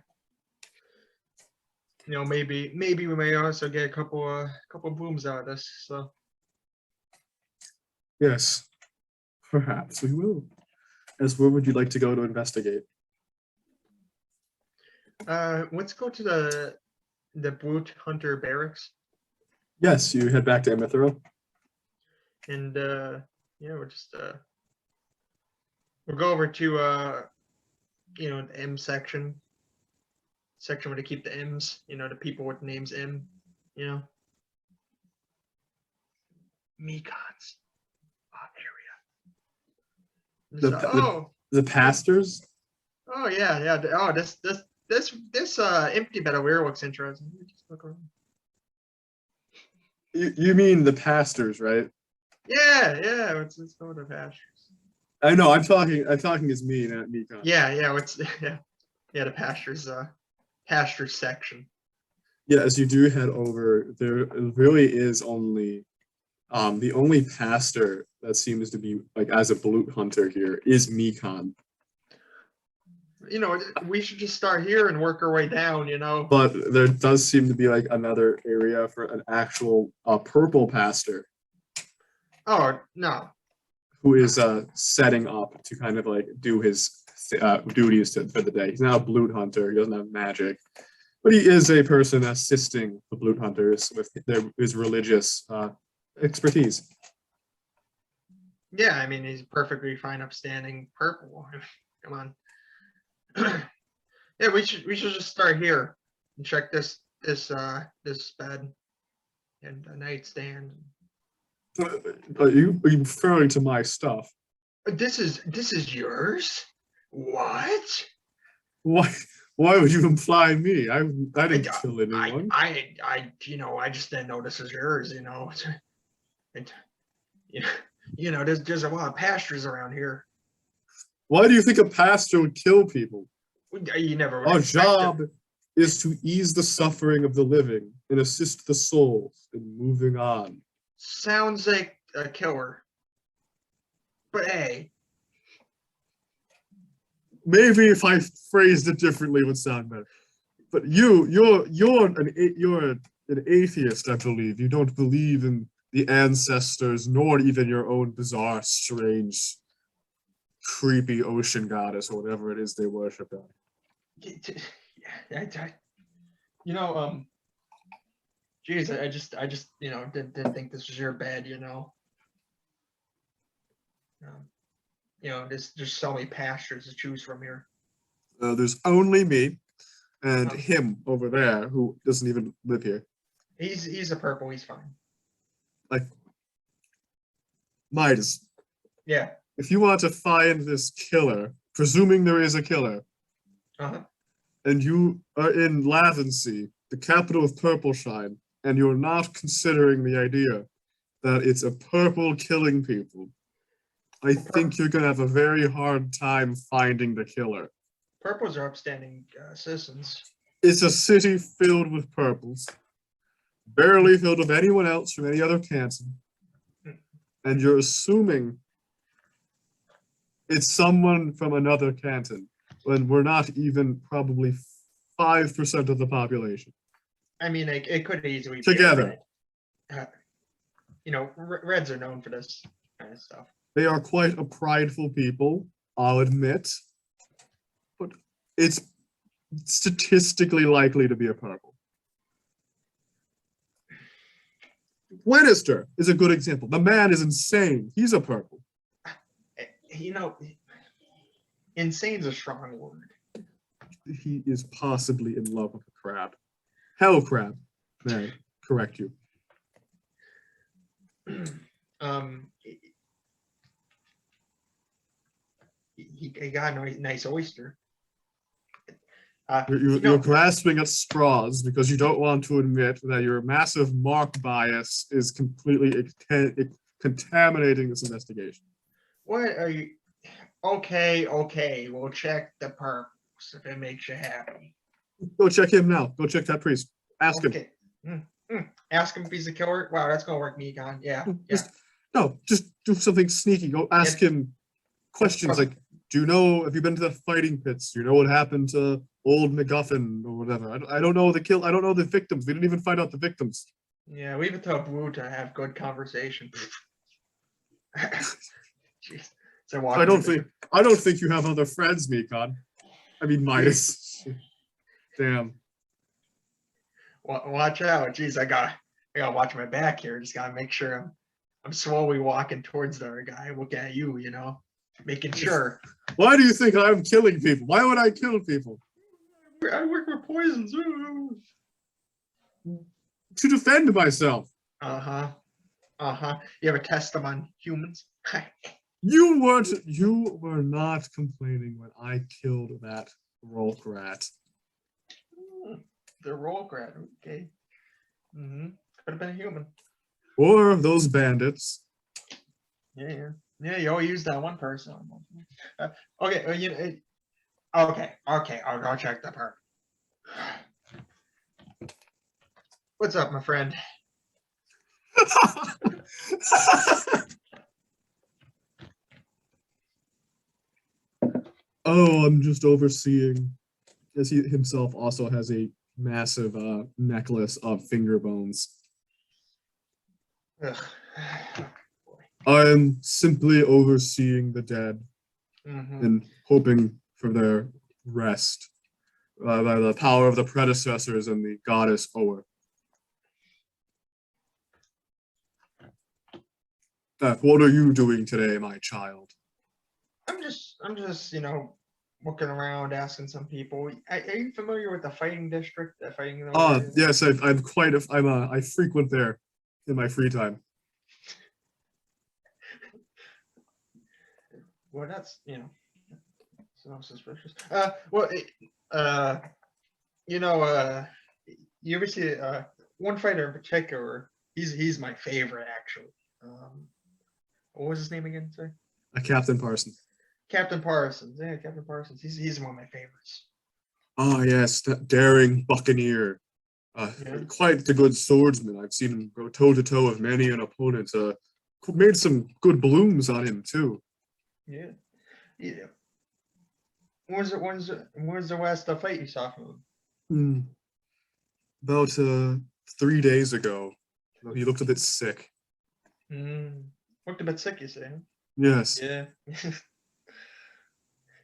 Maybe we may also get a couple booms out of this. So Yes, perhaps we will. As where would you like to go to investigate? let's go to the Blut Hunter barracks, Yes, you head back to Amythest. and we'll go over to the M section where they keep the M's, the people with names M, Mikon's area. The pastors. Oh yeah. Oh, this empty bed over here looks interesting. Let me just look around. You mean the pastors, right? Yeah. Let's go to the pastures. I know. I'm talking as me, not Mikon. Yeah. The pastures section. Yeah, as you do head over, there really is only the only pastor that seems to be like as a Blut Hunter here is Mikon. We should just start here and work our way down, But there does seem to be like another area for an actual purple pastor. Oh no. Who is setting up to kind of like do his duties for the day. He's not a Blut Hunter. He doesn't have magic, but he is a person assisting the Blut Hunters with his religious expertise. Yeah, I mean he's perfectly fine upstanding purple. Come on. Yeah, we should just start here and check this bed and the nightstand. Are you referring to my stuff? This is yours? What? Why would you imply me? I didn't kill anyone. I just didn't know this is yours. And there's a lot of pastures around here. Why do you think a pastor would kill people? You never would Our expect job it. is to ease the suffering of the living and assist the souls in moving on. Sounds like a killer. But hey. Maybe if I phrased it differently, it would sound better. But you're an atheist, I believe. You don't believe in the ancestors, nor even your own bizarre, strange, creepy ocean goddess or whatever it is they worship. Geez, I just didn't think this was your bed. There's so many pastures to choose from here. There's only me and him over there who doesn't even live here. He's a purple. He's fine. Like Midas. Yeah. If you want to find this killer, presuming there is a killer, and you are in Lavensey, the capital of Purpleshine, and you're not considering the idea that it's a purple killing people, I think you're going to have a very hard time finding the killer. Purples are upstanding citizens. It's a city filled with purples, barely filled with anyone else from any other canton, and you're assuming it's someone from another canton when we're not even probably 5% of the population. I mean, it could easily together. Be Reds are known for this kind of stuff. They are quite a prideful people, I'll admit, but it's statistically likely to be a purple. Lannister is a good example. The man is insane. He's a purple. Insane's a strong word. He is possibly in love with a crab. Hell crab. May I correct you? He got a nice oyster. You're grasping at straws because you don't want to admit that your massive mark bias is completely contaminating this investigation. What are you? Okay. We'll check the purpose if it makes you happy. Go check him now. Go check that priest. Ask him. Ask him if he's a killer. Wow, that's gonna work, Mikon. Yeah. Just do something sneaky. Go ask him questions like, "Do you know? Have you been to the fighting pits? Do you know what happened to old MacGuffin or whatever?" I don't know the kill. I don't know the victims. We didn't even find out the victims. Yeah, leave it to Blut to have good conversation. Jeez. So I don't think you have other friends, Mikon. I mean Midas. Damn. Watch out. Jeez, I gotta watch my back here. Just gotta make sure I'm slowly walking towards the guy, looking at you, making sure. Why do you think I'm killing people? Why would I kill people? I work with poisons. To defend myself. You ever test them on humans? You were not complaining when I killed that roll rat. The roll rat, okay. Could have been a human. Or those bandits. Yeah, you only use that one person. Okay, I'll go check that part. What's up, my friend? Oh, I'm just overseeing, as he himself also has a massive necklace of finger bones. Ugh. I'm simply overseeing the dead and hoping for their rest by the power of the predecessors and the goddess Oer. What are you doing today, my child? I'm just looking around, asking some people. Are you familiar with the fighting district? The fighting. Yes, I frequent there in my free time. Well, that's so suspicious. You ever see one fighter in particular? He's my favorite actually. What was his name again? Sorry. Captain Parsons. Captain Parsons. Yeah, Captain Parsons. He's one of my favorites. Oh yes, that daring buccaneer. Quite the good swordsman. I've seen him go toe to toe with many an opponent. Made some good blooms on him too. Yeah. When's the last fight you saw from him? About 3 days ago. He looked a bit sick. Looked a bit sick, you say? Yes. Yeah.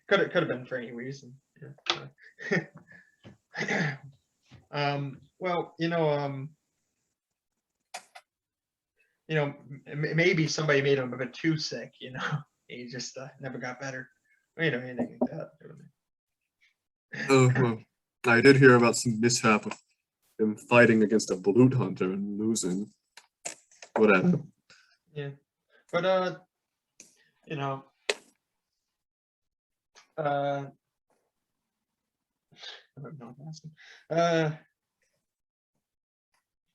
could have been for any reason. Yeah. Well, maybe somebody made him a bit too sick. He just never got better. Anything like that. Oh well, I did hear about some mishap with him fighting against a Blut Hunter and losing. Whatever. Yeah, but I don't know.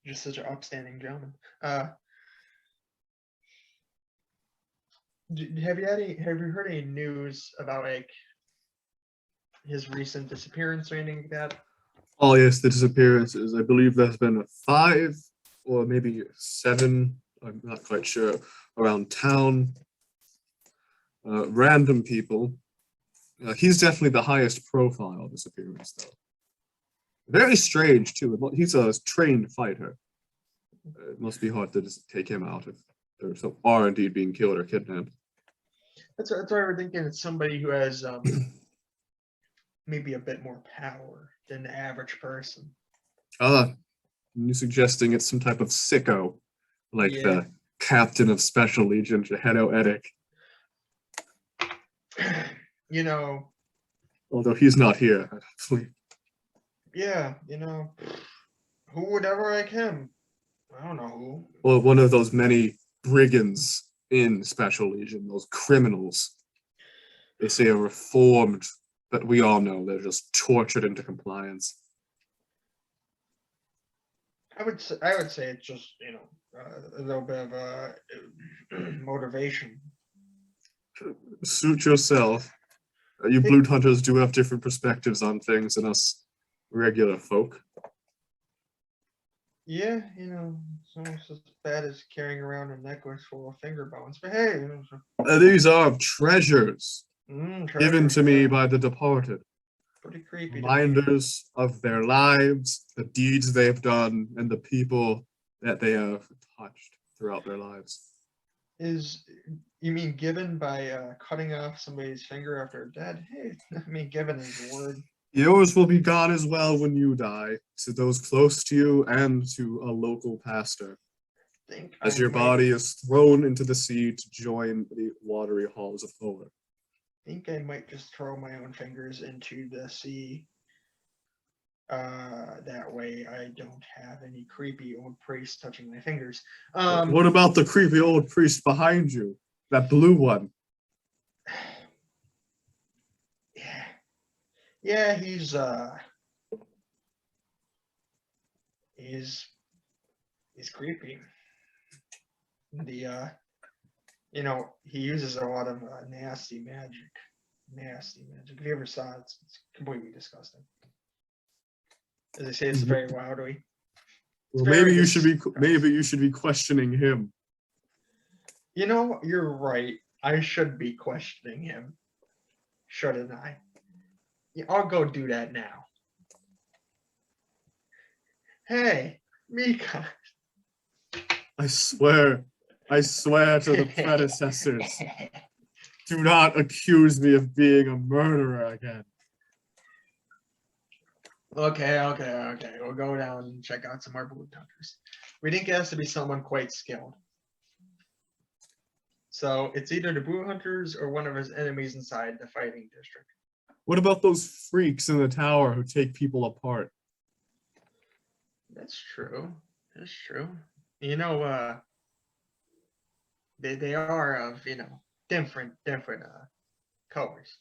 Just such an upstanding gentleman. Have you heard any news about his recent disappearance or anything like that? Oh yes, the disappearances. I believe there's been 5 or maybe 7. I'm not quite sure. Around town, random people. He's definitely the highest profile disappearance, though. Very strange too. He's a trained fighter. It must be hard to just take him out if there are indeed being killed or kidnapped. That's why we're thinking it's somebody who has maybe a bit more power than the average person. You suggesting it's some type of sicko, like the captain of Special Legions, Hedo Edic. Although he's not here. Yeah, Who would ever like him? I don't know who. Well, one of those many brigands in Special Legion, those criminals. They say are reformed, but we all know they're just tortured into compliance. I would say it's just, you know, a little bit of motivation. Suit yourself. You Blut Hunters do have different perspectives on things than us regular folk. Yeah, you know, it's almost as bad as carrying around a necklace full of finger bones. But hey, you know, These are treasures given to me yeah. by the departed. Pretty creepy. Reminders of their lives, the deeds they've done, and the people that they have touched throughout their lives. You mean given by cutting off somebody's finger after they're dead? Hey, I mean, given is a word. Yours will be gone as well when you die, to those close to you and to a local pastor, as your body is thrown into the sea to join the watery halls of Thor. I think I might just throw my own fingers into the sea. That way I don't have any creepy old priest touching my fingers. What about the creepy old priest behind you? That blue one? Yeah, he's creepy. You know, he uses a lot of nasty magic. If you ever saw it, it's completely disgusting. As I say, it's very wildy. Well, maybe you should be questioning him. You know, you're right. I should be questioning him, shouldn't I? Yeah, I'll go do that now. Hey, Mikon. I swear to the predecessors, do not accuse me of being a murderer again. Okay. We'll go down and check out some more Blut Hunters. We think it has to be someone quite skilled. So it's either the Blut Hunters or one of his enemies inside the fighting district. What about those freaks in the tower who take people apart? That's true. You know, they are of, you know, different colors.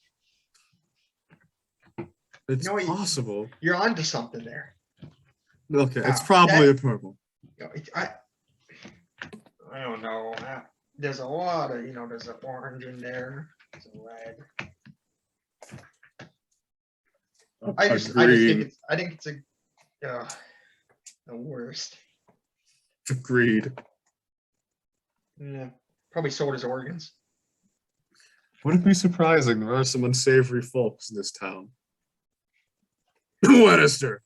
It's possible. You're onto something there. Okay, it's probably a purple. You know, I don't know. There's a lot of, you know, there's an orange in there. There's a red. I just think it's the worst. Agreed. Yeah, probably sold his organs. Would it be surprising there are some unsavory folks in this town? Lannister.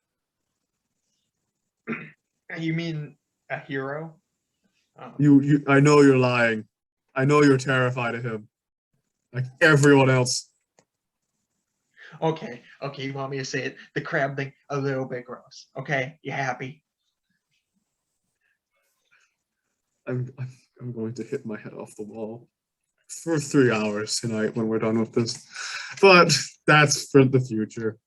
You mean a hero? I know you're lying. I know you're terrified of him, like everyone else. Okay, you want me to say it? The crab thing, a little bit gross. Okay, you happy? I'm going to hit my head off the wall for 3 hours tonight when we're done with this, but that's for the future.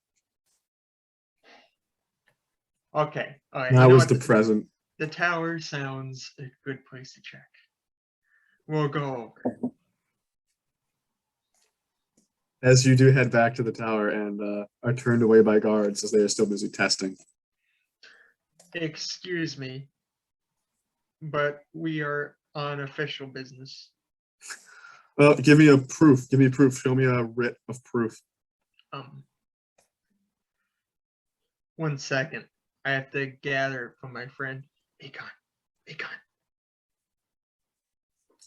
Okay, all right. That was the present. The tower sounds a good place to check. We'll go over. As you do head back to the tower and are turned away by guards as they are still busy testing. Excuse me, but we are on official business. Well, give me a proof. Give me proof. Show me a writ of proof. 1 second. I have to gather it from my friend. Mikon.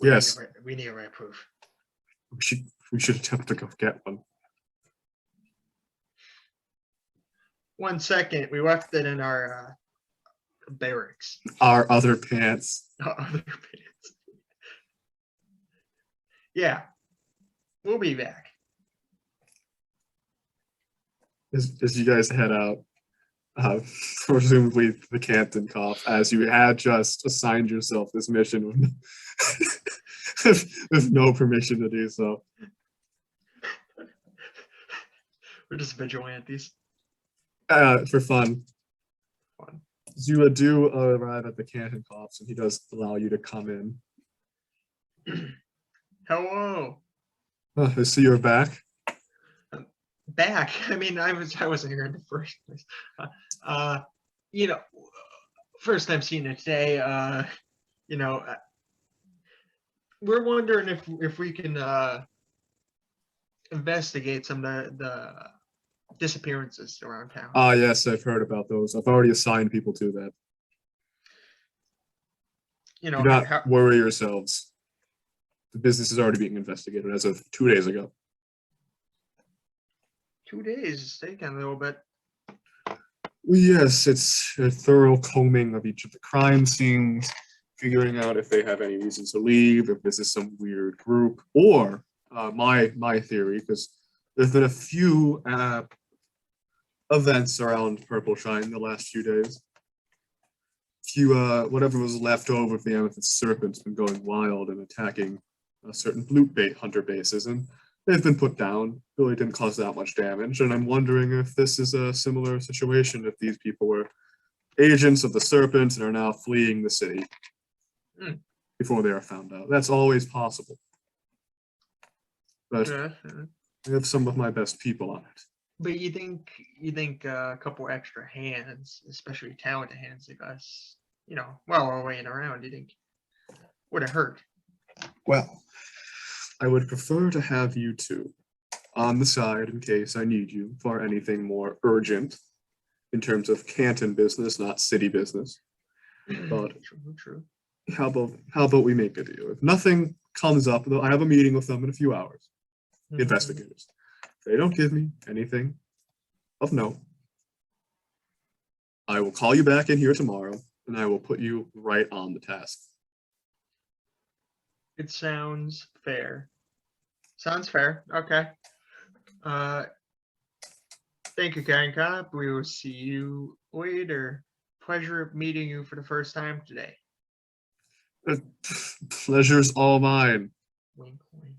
Yes. We need a right proof. We should attempt to go get one. 1 second. We left it in our barracks. Our other pants. Our other pants. Yeah. We'll be back. As you guys head out, presumably the Canton Cough, as you had just assigned yourself this mission with no permission to do so. We're just vigilantes. For fun. You do arrive at the Canton Cops, and he does allow you to come in. Hello. I see you're back. Back. I mean, I wasn't here in the first place. You know, first time seeing it today. You know, we're wondering if we can investigate some of the disappearances around town. Ah, yes, I've heard about those. I've already assigned people to that. You know, Do not worry yourselves. The business is already being investigated as of 2 days ago. 2 days is taking a little bit. Well, yes, it's a thorough combing of each of the crime scenes, figuring out if they have any reason to leave, if this is some weird group, or my theory, because there's been a few events around Purple Shine the last few days. Whatever was left over of the Amythest Serpent's been going wild and attacking certain Blut Hunter bases, and they've been put down. Really didn't cause that much damage, and I'm wondering if this is a similar situation, if these people were agents of the Serpent and are now fleeing the city before they are found out. That's always possible. But I have some of my best people on it. But you think a couple extra hands, especially talented hands like us, you know, while we're waiting around, you think would have hurt? Well, I would prefer to have you two on the side in case I need you for anything more urgent in terms of Canton business, not city business. But True. How about we make a deal? If nothing comes up, though, I have a meeting with them in a few hours. Investigators. If they don't give me anything of note, I will call you back in here tomorrow, and I will put you right on the task. It sounds fair. Sounds fair. Okay. Thank you, Karen Cop. We will see you later. Pleasure of meeting you for the first time today. Pleasure's all mine. Wink, wink.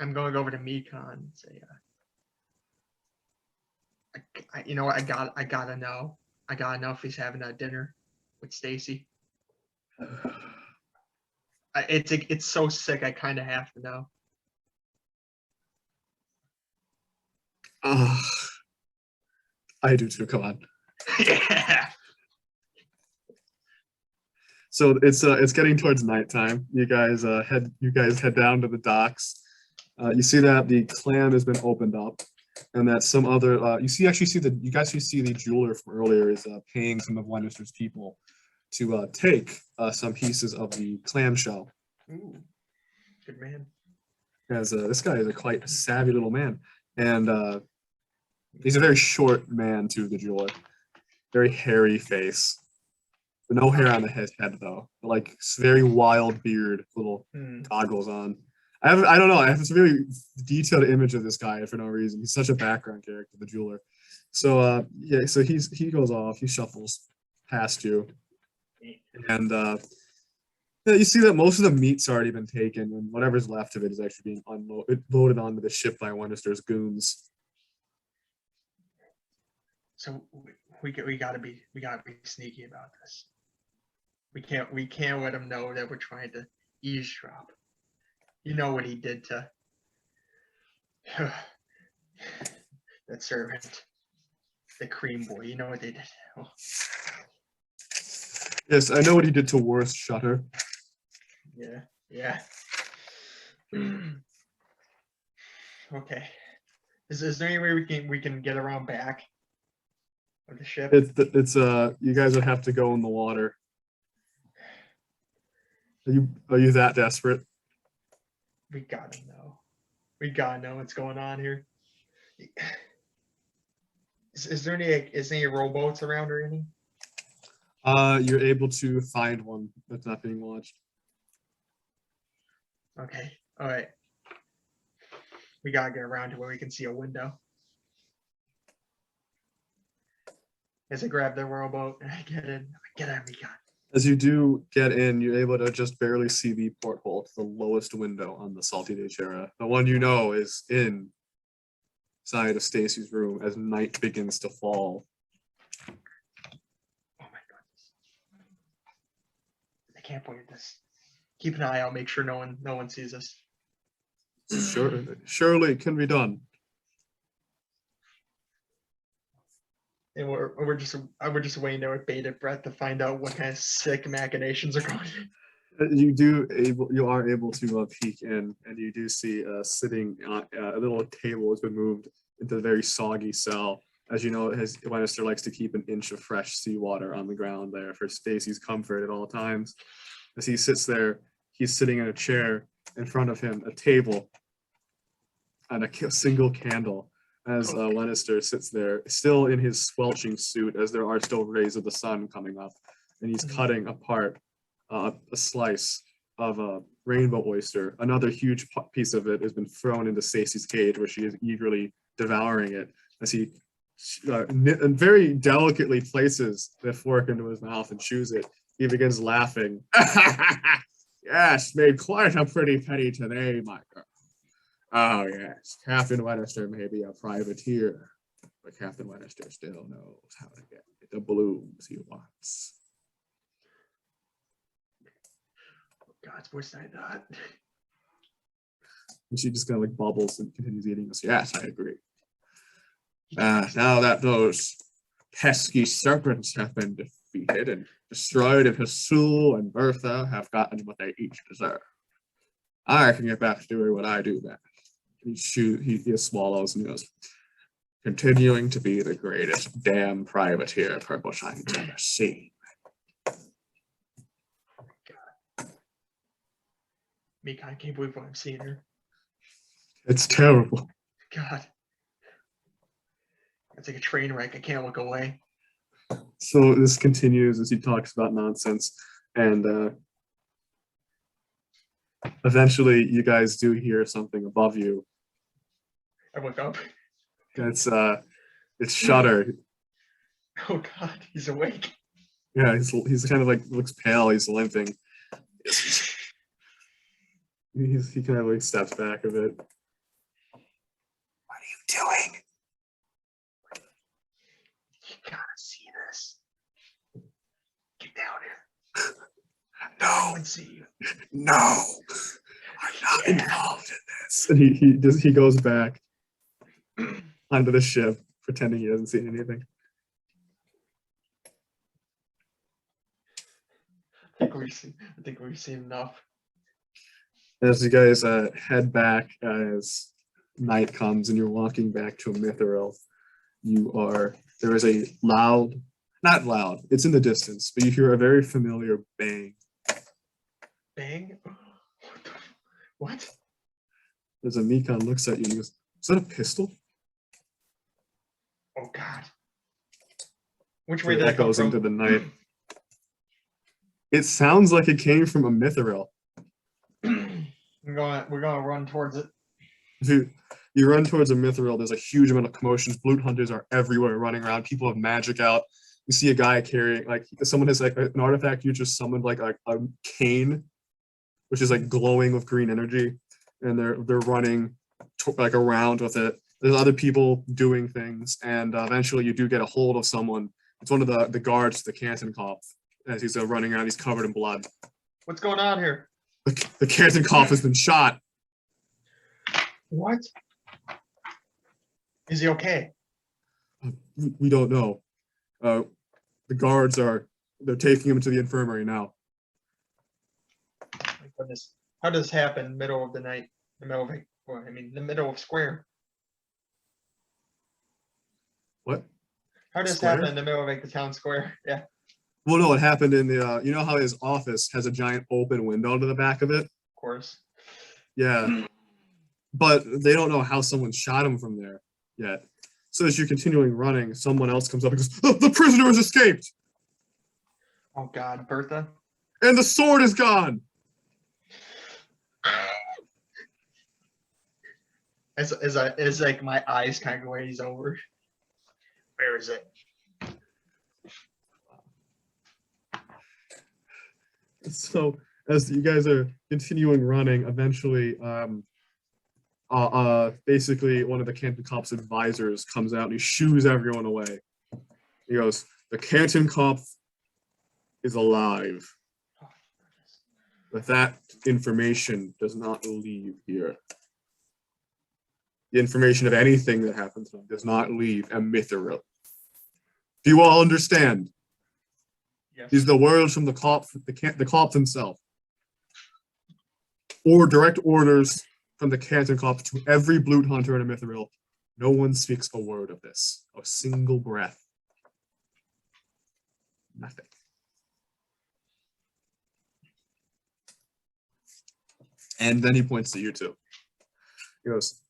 I'm going over to Mikon and say, you know what? I gotta know. I gotta know if he's having a dinner with Stacy. It's so sick. I kind of have to know. I do too. Come on. Yeah. So it's getting towards nighttime. You guys head down to the docks. You see that the clam has been opened up, and that some other you guys see the jeweler from earlier is paying some of Lannister's people to take some pieces of the clamshell. Ooh, good man. As this guy is a quite savvy little man, and he's a very short man too. The jeweler, very hairy face. No hair on the head though. Like very wild beard, little goggles on. I don't know. I have this really detailed image of this guy for no reason. He's such a background character, the jeweler. So yeah, so he goes off. He shuffles past you, and yeah, you see that most of the meat's already been taken, and whatever's left of it is actually being loaded onto the ship by Lannister's goons. So we gotta be sneaky about this. We can't let him know that we're trying to eavesdrop. You know what he did to that servant, the cream boy. You know what they did. Oh. Yes, I know what he did to Worst Shutter. Yeah. Okay. Is there any way we can get around back of the ship? It's you guys would have to go in the water. Are you that desperate? We gotta know. We gotta know what's going on here. Is there any rowboats around or anything? You're able to find one that's not being launched. Okay. All right. We gotta get around to where we can see a window. As I grab the rowboat and I get in, Mikon. As you do get in, you're able to just barely see the porthole to the lowest window on the Salty Day Chera. The one you know is in side of Stacy's room as night begins to fall. Oh my goodness. I can't believe this. Keep an eye out, make sure no one sees us. Surely it can be done. And we're just waiting there with bated breath to find out what kind of sick machinations are going on. You are able to peek in, and you do see sitting on a little table has been moved into a very soggy cell. As you know, his Lannister likes to keep an inch of fresh seawater on the ground there for Stacy's comfort at all times. As he sits there, he's sitting in a chair. In front of him, a table and a single candle. As Lannister sits there, still in his squelching suit, as there are still rays of the sun coming up, and he's cutting apart a slice of a rainbow oyster. Another huge piece of it has been thrown into Stacey's cage, where she is eagerly devouring it as he very delicately places the fork into his mouth and chews it. He begins laughing. Yes, made quite a pretty penny today, my girl. Oh, yes, Captain Lannister may be a privateer, but Captain Lannister still knows how to get the blooms he wants. God's voice I thought. And she just kind of like bubbles and continues eating this. Yes, I agree. Now that those pesky serpents have been defeated and destroyed, and Hasul and Bertha have gotten what they each deserve, I can get back to doing what I do best. He swallows and goes, continuing to be the greatest damn privateer Purpleshine's ever seen. Mikon, I can't believe what I'm seeing here. It's terrible. God. It's like a train wreck. I can't look away. So this continues as he talks about nonsense, and eventually you guys do hear something above you. I look up. It's Shudder. Oh God, he's awake. Yeah, he's kind of like looks pale. He's limping. He kind of like steps back a bit. What are you doing? You gotta see this. Get down here. No. And see you. No, I'm not involved in this. And he goes back onto the ship, pretending he hasn't seen anything. I think we've seen enough. As you guys head back, as night comes and you're walking back to Mithril, there is a loud, not loud, it's in the distance, but you hear a very familiar bang. Bang? What? As a Mikon looks at you and he goes, is that a pistol? Oh God. Which way did that It come goes from? into the night. It sounds like it came from a Mithril. We're gonna run towards it. You run towards a Mithril, there's a huge amount of commotions. Blut Hunters are everywhere running around. People have magic out. You see a guy carrying, like, someone has like an artifact you just summoned, like a cane, which is like glowing with green energy, and they're running like around with it. There's other people doing things, and eventually you do get a hold of someone. It's one of the guards, the Canton Cop, as he's running around. He's covered in blood. What's going on here? The Canton Cop has been shot. What? Is he okay? We don't know. The guards they're taking him to the infirmary now. My goodness. How does this happen in the middle of the night? The middle of square. What? How does this Square? happen in the middle of like the town square? Yeah. Well, no, it happened in the, you know how his office has a giant open window to the back of it? Of course. Yeah. But they don't know how someone shot him from there yet. So as you're continuing running, someone else comes up and goes, oh, the prisoner has escaped! Oh God, Bertha? And the sword is gone! As like my eyes kind of glaze over. Where is it? So as you guys are continuing running, eventually basically one of the Canton Cop's advisors comes out and he shoos everyone away. He goes, the Canton Cop is alive. But that information does not leave here. The information of anything that happens to him does not leave Amythest. Do you all understand? Yes. These are the words from the Cop himself. Or direct orders from the Canton Cop to every Blut Hunter in Amythest. No one speaks a word of this. A single breath. Nothing. And then he points to you two. He goes,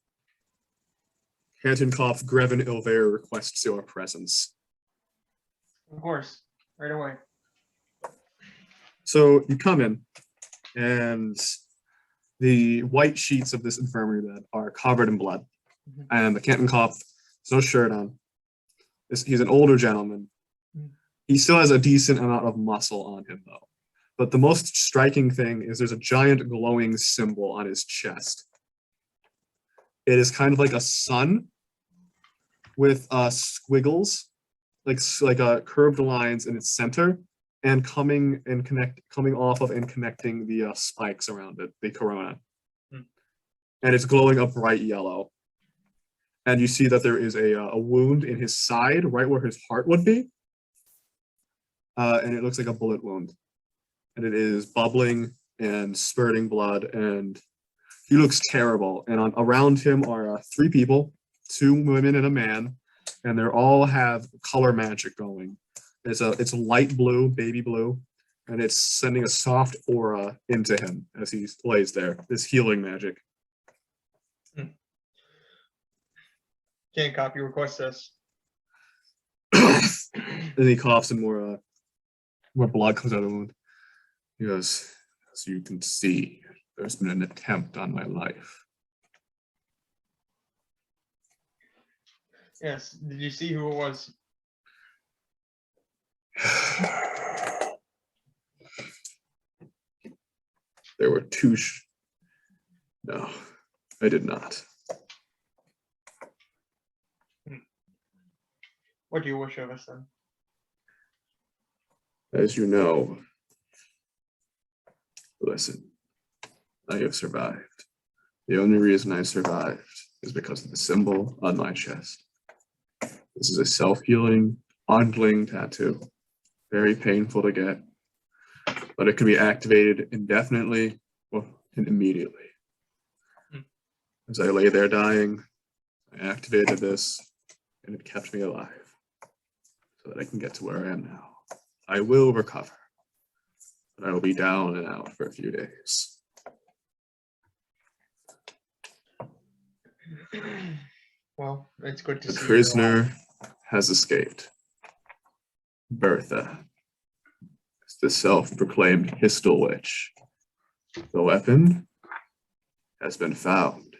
Canton Cop Greven Ilver requests your presence. Of course, right away. So you come in, and the white sheets of this infirmary bed are covered in blood. And the Canton Cop has no shirt on. He's an older gentleman. He still has a decent amount of muscle on him, though. But the most striking thing is there's a giant glowing symbol on his chest. It is kind of like a sun with squiggles, like curved lines in its center, and coming off of and connecting the spikes around it, the corona. And it's glowing a bright yellow. And you see that there is a wound in his side, right where his heart would be. And it looks like a bullet wound. And it is bubbling and spurting blood, and he looks terrible. And around him are 3 people, 2 women and a man, and they all have color magic going. It's light blue, baby blue, and it's sending a soft aura into him as he lays there. This healing magic. Can't copy request this. And he coughs and more blood comes out of the wound. He goes, as you can see, there's been an attempt on my life. Yes. Did you see who it was? There were 2. No, I did not. What do you wish of us then? As you know, listen, I have survived. The only reason I survived is because of the symbol on my chest. This is a self-healing, undling tattoo. Very painful to get, but it can be activated indefinitely or immediately. As I lay there dying, I activated this, and it kept me alive so that I can get to where I am now. I will recover, but I will be down and out for a few days. Well, it's good to The see. prisoner has escaped. Bertha is the self-proclaimed pistol witch. The weapon has been found.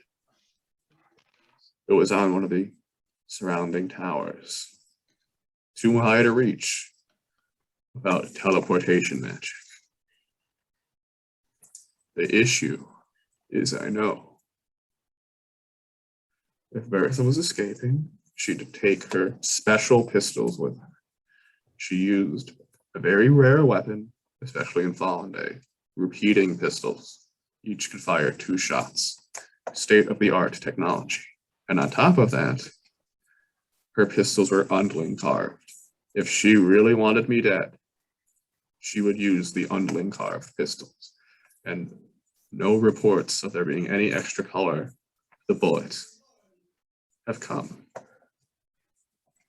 It was on one of the surrounding towers. Too high to reach without teleportation magic. The issue is, I know, if Bertha was escaping, she'd take her special pistols with her. She used a very rare weapon, especially in Fallende, repeating pistols. Each could fire 2 shots. State-of-the-art technology. And on top of that, her pistols were undling carved. If she really wanted me dead, she would use the undling carved pistols. And no reports of there being any extra color, the bullets, have come.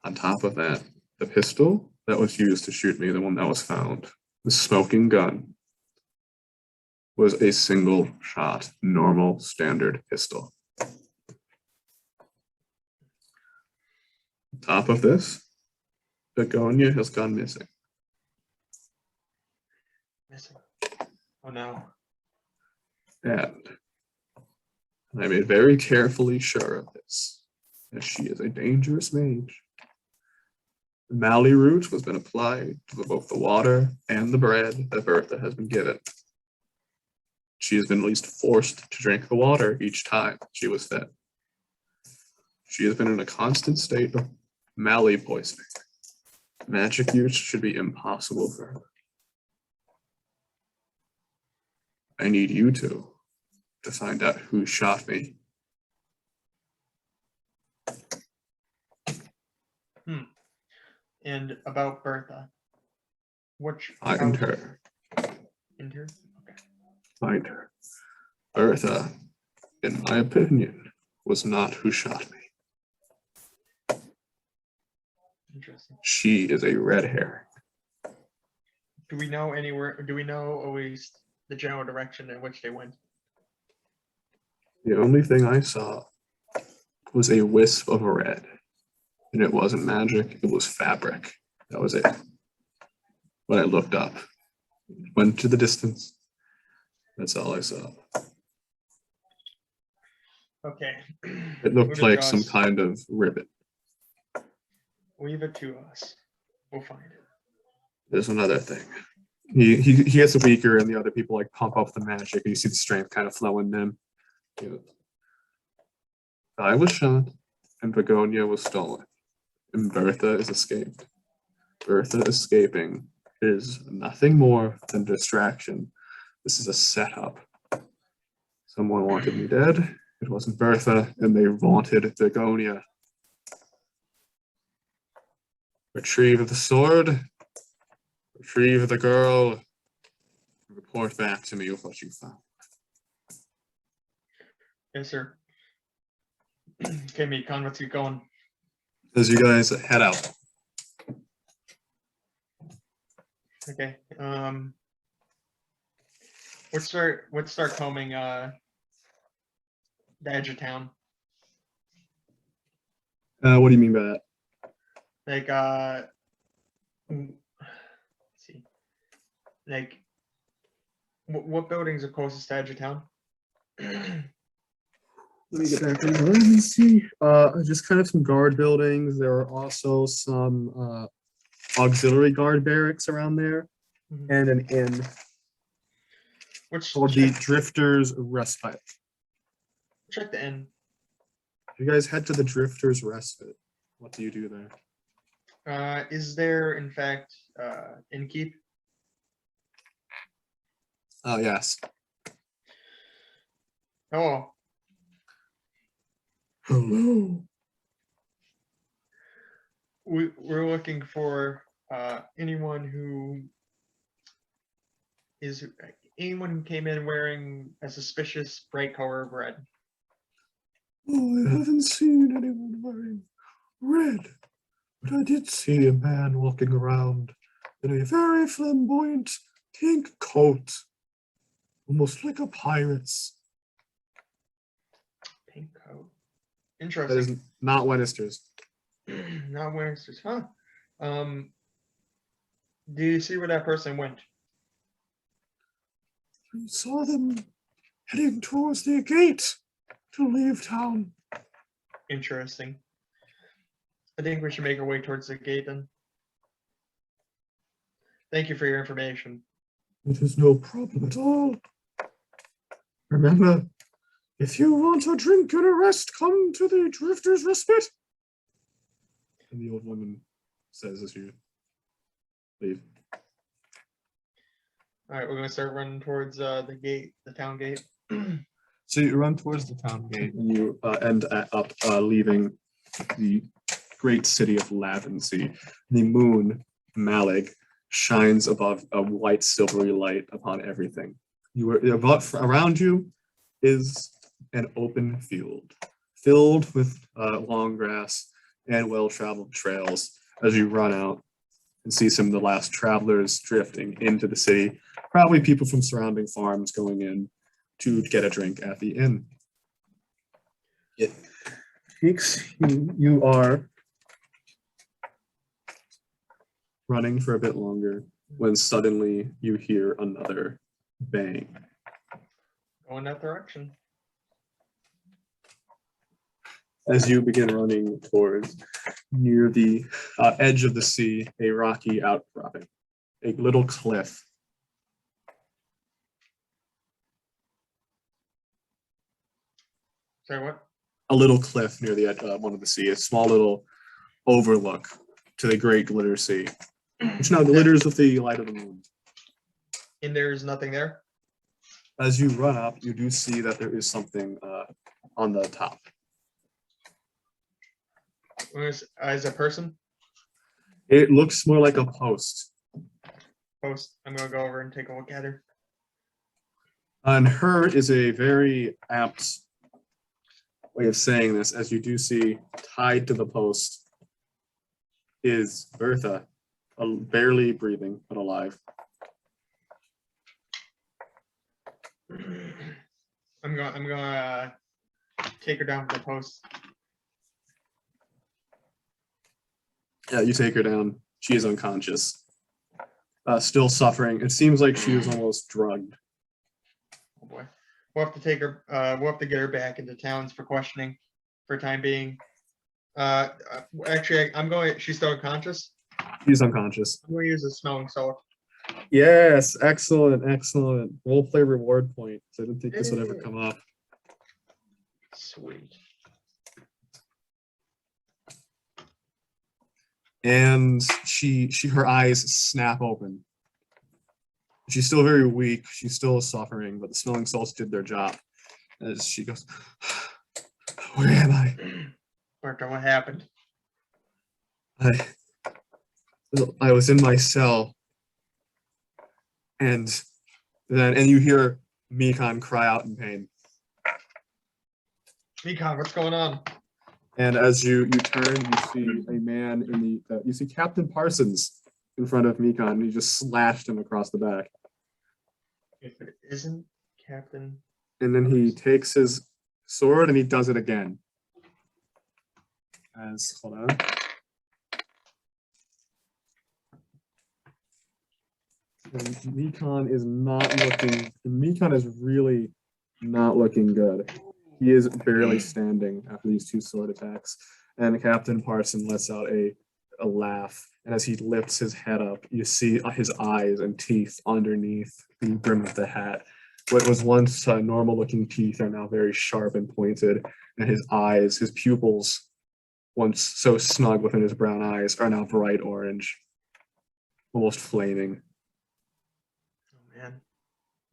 On top of that, the pistol that was used to shoot me, the one that was found, the smoking gun, was a single shot, normal standard pistol. On top of this, Begonia has gone missing. Missing. Oh no. And I made very carefully sure of this, as she is a dangerous mage. The Mali root has been applied to both the water and the bread that Bertha has been given. She has been at least forced to drink the water each time she was fed. She has been in a constant state of Mali poisoning. Magic use should be impossible for her. I need you to find out who shot me. And about Bertha. Find her. Find her? Okay. Find her. Bertha, in my opinion, was not who shot me. Interesting. She is a red herring. Do we know always the general direction in which they went? The only thing I saw was a wisp of red. And it wasn't magic, it was fabric. That was it. When I looked up, went to the distance. That's all I saw. Okay. It looked Leave it like to some us. kind of ribbon. Leave it to us. We'll find it. There's another thing. He gets weaker, and the other people like pump up the magic, and you see the strength kind of flow in them. You know, I was shot, and Begonia was stolen, and Bertha is escaped. Bertha escaping is nothing more than distraction. This is a setup. Someone wanted me dead. It wasn't Bertha, and they wanted Begonia. Retrieve the sword. Retrieve the girl. Report back to me with what you found. Yes, sir. Okay, Mikon, let's get going. As you guys head out. Okay. Let's start combing the edge of town. What do you mean by that? Like let's see. Like what buildings are closest to edge of town? Let me get back in. Let me see. Just kind of some guard buildings. There are also some auxiliary guard barracks around there, and an inn Which called the Drifters Respite. check the inn. If you guys head to the Drifters Respite, what do you do there? Is there in fact innkeep? Oh, yes. Oh, Hello. we're looking for anyone who came in wearing a suspicious bright color of red. Oh, I haven't seen anyone wearing red, but I did see a man walking around in a very flamboyant pink coat, almost like a pirate's. Pink coat. That Interesting. is not Lannister's. Not wearing suits, huh? Do you see where that person went? I saw them heading towards the gate to leave town. Interesting. I think we should make our way towards the gate then. Thank you for your information. It is no problem at all. Remember, if you want a drink and a rest, come to the Drifter's Respite. And the old woman says as you leave. All right, we're gonna start running towards the gate, the town gate. So you run towards the town gate and you end up leaving the great city of Lavensey. The moon, Malig, shines above a white silvery light upon everything. Around you is an open field filled with long grass and well-traveled trails as you run out and see some of the last travelers drifting into the city, probably people from surrounding farms going in to get a drink at the inn. It takes you are running for a bit longer when suddenly you hear another bang. Go in that direction. As you begin running towards near the edge of the sea, a rocky outcropping, a little cliff. Say what? A little cliff near the edge, one of the sea, a small little overlook to the great glitter sea, which now glitters with the light of the moon. And there's nothing there? As you run up, you do see that there is something on the top. As a person? It looks more like a post. Post. I'm going to go over and take a look at her. And her is a very apt way of saying this, as you do see tied to the post is Bertha, barely breathing, but alive. I'm gonna take her down from the post. Yeah, you take her down. She is unconscious, still suffering. It seems like she was almost drugged. Oh boy, we'll have to take her. We'll have to get her back into towns for questioning, for time being. Actually, She's still unconscious. She's unconscious. I'm going to use a smelling salt. Yes, excellent, excellent. Role play reward point. So I didn't think this would ever come up. Sweet. And her eyes snap open. She's still very weak. She's still suffering, but the smelling salts did their job. As she goes, "Where am I?" Bertha, what happened? I was in my cell, and you hear Mikon cry out in pain. Mikon, what's going on? And as you turn, you see a man in the you see Captain Parsons in front of Mikon. He just slashed him across the back. If it isn't Captain. And then he takes his sword and he does it again. Hold on. And Mikon is really not looking good. He is barely standing after these two sword attacks. And Captain Parson lets out a laugh. And as he lifts his head up, you see his eyes and teeth underneath the brim of the hat. What was once normal looking teeth are now very sharp and pointed. And his eyes, his pupils, once so snug within his brown eyes, are now bright orange, almost flaming. Oh man.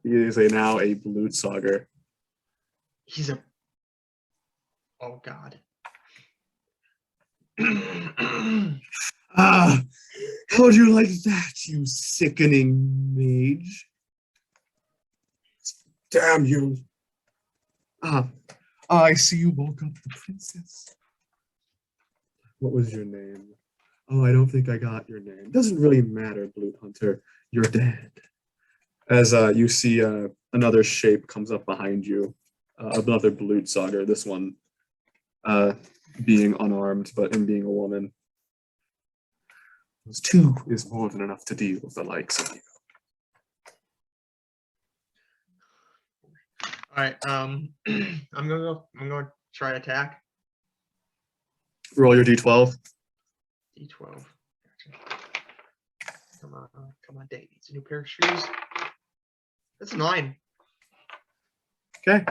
He is now a Blutsauger. He's a. Oh god. Ah, how'd you like that, you sickening mage? Damn you. I see you woke up the princess. What was your name? Oh, I don't think I got your name. Doesn't really matter, Blut Hunter. You're dead. As you see another shape comes up behind you, another Blutsauger, this one being unarmed, but in being a woman. Those two is more than enough to deal with the likes of you. All right. I'm gonna try attack. Roll your d12. D12. Gotcha. Come on, Dave needs a new pair of shoes. That's a 9. Okay.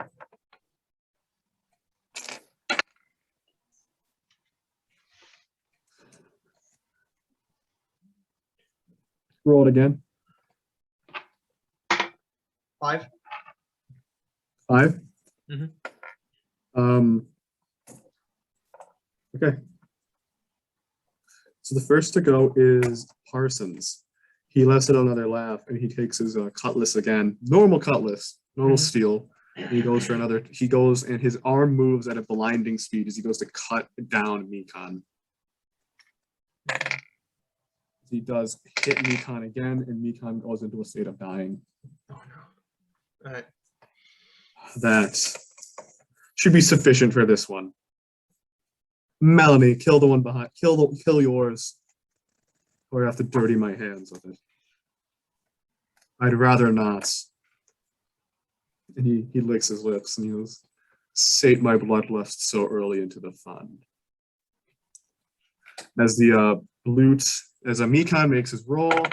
Roll it again. 5. 5? Mm-hmm. Okay. So the first to go is Parsons. He lets out another laugh and he takes his cutlass again. Normal cutlass, normal steel. And he goes for another. He goes and his arm moves at a blinding speed as he goes to cut down Mikon. He does hit Mikon again, and Mikon goes into a state of dying. Oh no. All right. That should be sufficient for this one. Melanie, kill the one behind. Kill yours, or I have to dirty my hands with it. I'd rather not. And he licks his lips and he goes, "Sate my bloodlust so early into the fun." As the as a Mikon makes his roll,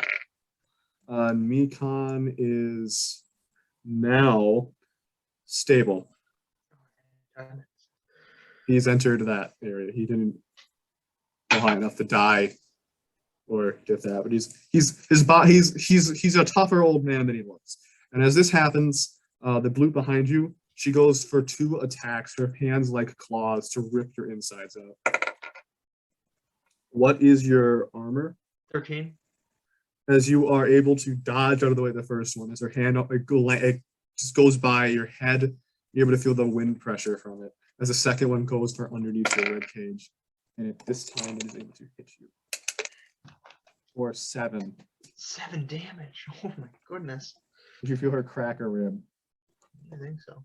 Mikon is now stable. He's entered that area. He didn't go high enough to die or get that, but he's a tougher old man than he looks. And as this happens, the Blut behind you, she goes for 2 attacks, her hands like claws to rip your insides out. What is your armor? 13. As you are able to dodge out of the way of the first one, as her hand it just goes by your head, you're able to feel the wind pressure from it. As the second one goes for underneath your rib cage, and this time it is able to hit you for 7. 7 damage. Oh my goodness. Did you feel her crack a rib? I think so.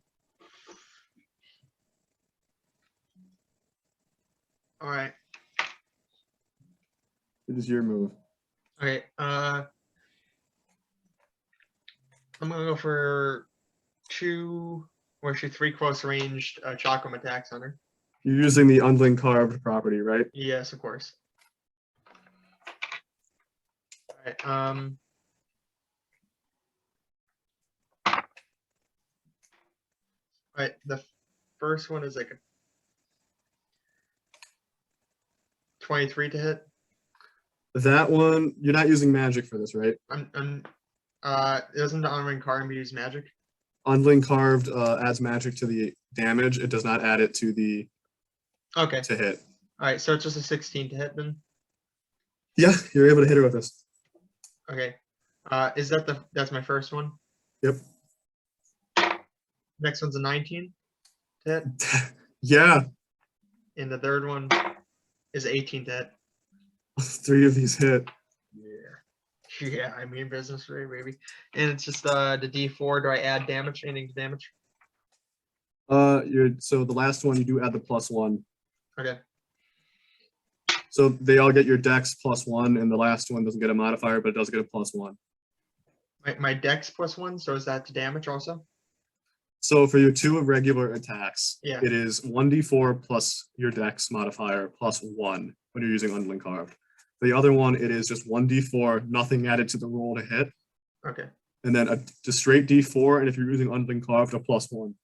All right. It is your move. Okay. I'm gonna go for 2 or actually 3 close ranged chakram attacks on her. You're using the unling carved property, right? Yes, of course. All right. All right. The first one is like a 23 to hit. That one, you're not using magic for this, right? Doesn't the unring card use magic? Unling carved adds magic to the damage. It does not add it to the Okay. to hit. All right, so it's just a 16 to hit then. Yeah, you're able to hit her with this. Okay. Is that that's my first one? Yep. Next one's a 19 to hit, Yeah. and the third one is 18 to hit. 3 of these hit. Yeah. Yeah, I mean business, right, baby. And it's just the D4. Do I add damage? Anything to damage? So the last one you do add the +1. Okay. So they all get your dex +1, and the last one doesn't get a modifier, but it does get a +1. My dex +1, so is that to damage also? So for your 2 regular attacks, Yeah. it is 1d4 plus your dex modifier +1 when you're using unling carved. The other one, it is just 1d4, nothing added to the roll to hit, Okay. and then a straight d4, and if you're using unling carved, a +1.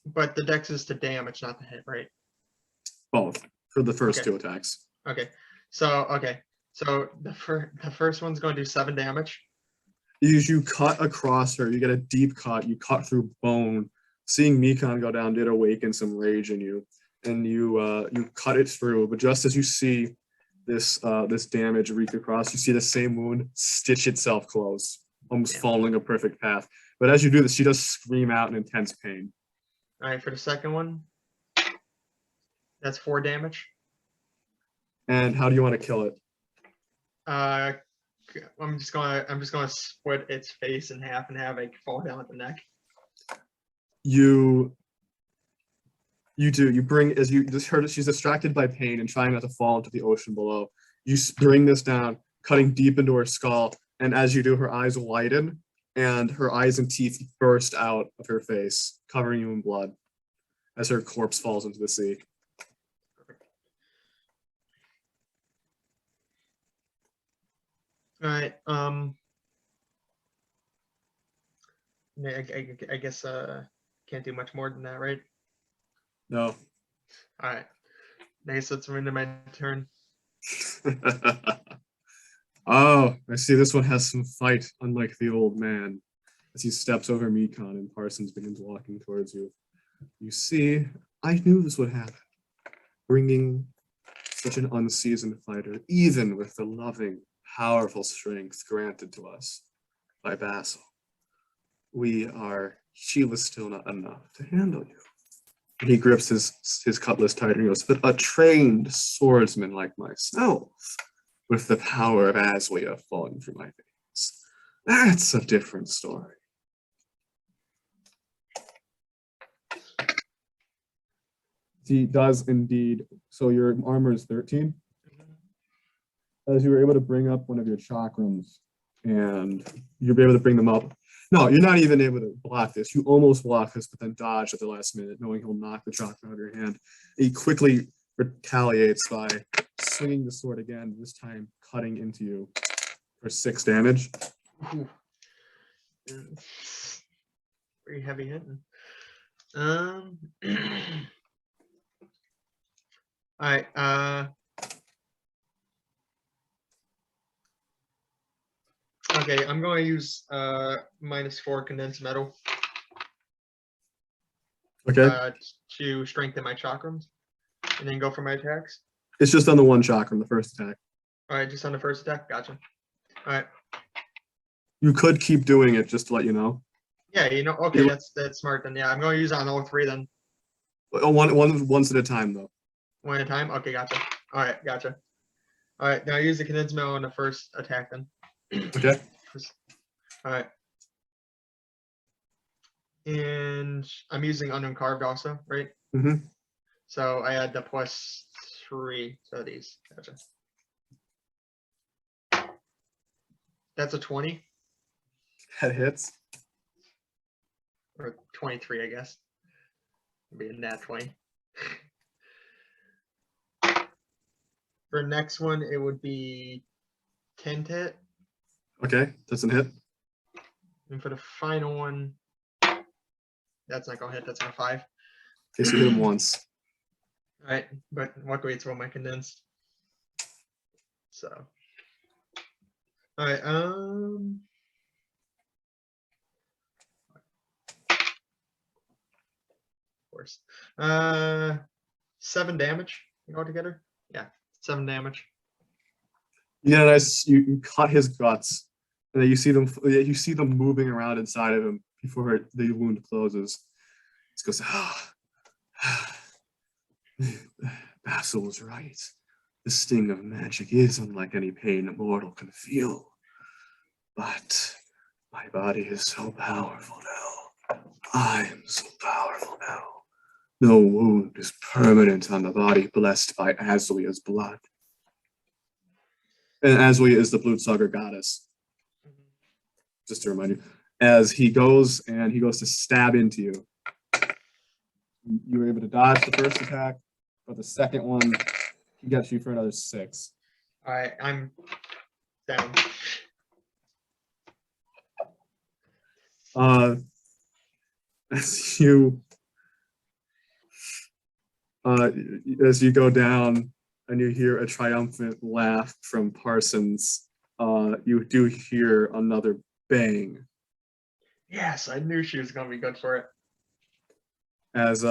But the dex is to damage, not to hit, right? Both for the first Okay. 2 attacks. Okay. So the first one's going to do 7 damage. You cut across her, you get a deep cut, you cut through bone. Seeing Mikon go down did awaken some rage in you, and you cut it through. But just as you see this damage wreak across, you see the same wound stitch itself closed, almost following a perfect path. But as you do this, she does scream out in intense pain. All right, for the second one, that's 4 damage. And how do you want to kill it? I'm just gonna split its face in half and have it fall down at the neck. You bring, as you just heard, she's distracted by pain and trying not to fall into the ocean below. You bring this down, cutting deep into her skull, and as you do, her eyes widen and her eyes and teeth burst out of her face, covering you in blood as her corpse falls into the sea. All right. I guess can't do much more than that, right? No. All right. I guess that's into my turn. Oh, I see this one has some fight, unlike the old man. As he steps over Mikon and Parsons begins walking towards you. You see, I knew this would happen. Bringing such an unseasoned fighter, even with the loving, powerful strength granted to us by Basil. She was still not enough to handle you. And he grips his cutlass tighter and goes, but a trained swordsman like myself, with the power of Aslia falling through my veins, that's a different story. He does indeed. So your armor is 13. As you were able to bring up one of your chakrams, and you'll be able to bring them up. No, you're not even able to block this. You almost block this, but then dodge at the last minute, knowing he'll knock the chakra out of your hand. He quickly retaliates by swinging the sword again, this time cutting into you for 6 damage. Wait, pretty heavy hitting. All right. Okay, I'm going to use -4 condensed metal Okay. to strengthen my chakrams, and then go for my attacks. It's just on the one chakra, the first attack. All right, just on the first attack. Gotcha. All right. You could keep doing it just to let you know. Yeah, okay, that's smart then. Yeah, I'm going to use it on all 3 then. Once at a time, though. One at a time? Okay, gotcha. All right, gotcha. All right, now use the condensed metal on the first attack then. Okay. All right. And I'm using unknown carved also, right? Mm-hmm. So I add the +3 to these. Gotcha. That's a 20 That hits. or 23, I guess. It'd be a nat 20. For next one, it would be 10 to hit. Okay, doesn't hit. And for the final one, that's not gonna hit. That's on a 5. Okay, so you hit him once. All right, but luckily it's one my condensed. So, all right. Of course. 7 damage altogether. Yeah, 7 damage. Yeah, nice. You cut his guts, and then you see them moving around inside of him before the wound closes. He goes, Basil was right. The sting of magic is unlike any pain a mortal can feel. But my body is so powerful now. I am so powerful now. No wound is permanent on the body blessed by Azlia's blood. And Azlia is the bloodsucker goddess. Just to remind you. As he goes to stab into you. You were able to dodge the first attack, but the second one, he gets you for another 6. All right, I'm down. As you go down and you hear a triumphant laugh from Parsons, you do hear another bang. Yes, I knew she was gonna be good for it. As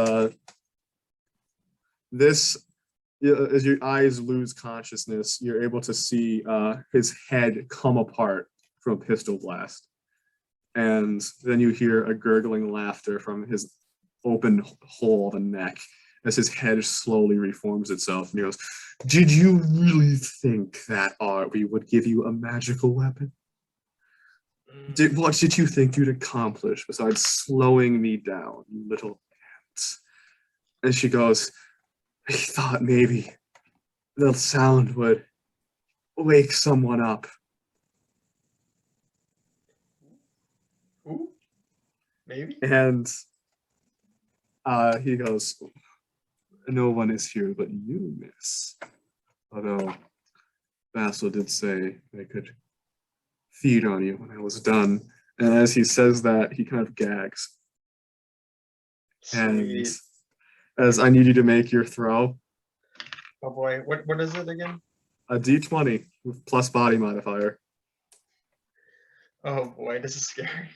as your eyes lose consciousness, you're able to see his head come apart from a pistol blast. And then you hear a gurgling laughter from his open hole of a neck as his head slowly reforms itself. And he goes, "Did you really think that we would give you a magical weapon? What did you think you'd accomplish besides slowing me down, you little ant?" And she goes, "I thought maybe the sound would wake someone up." Ooh, maybe. And he goes, "No one is here but you, miss. Although Basil did say I could feed on you when I was done." And as he says that, he kind of gags. And Sweet. as I need you to make your throw, Oh boy, what is it again? a d20 with plus body modifier. Oh boy, this is scary.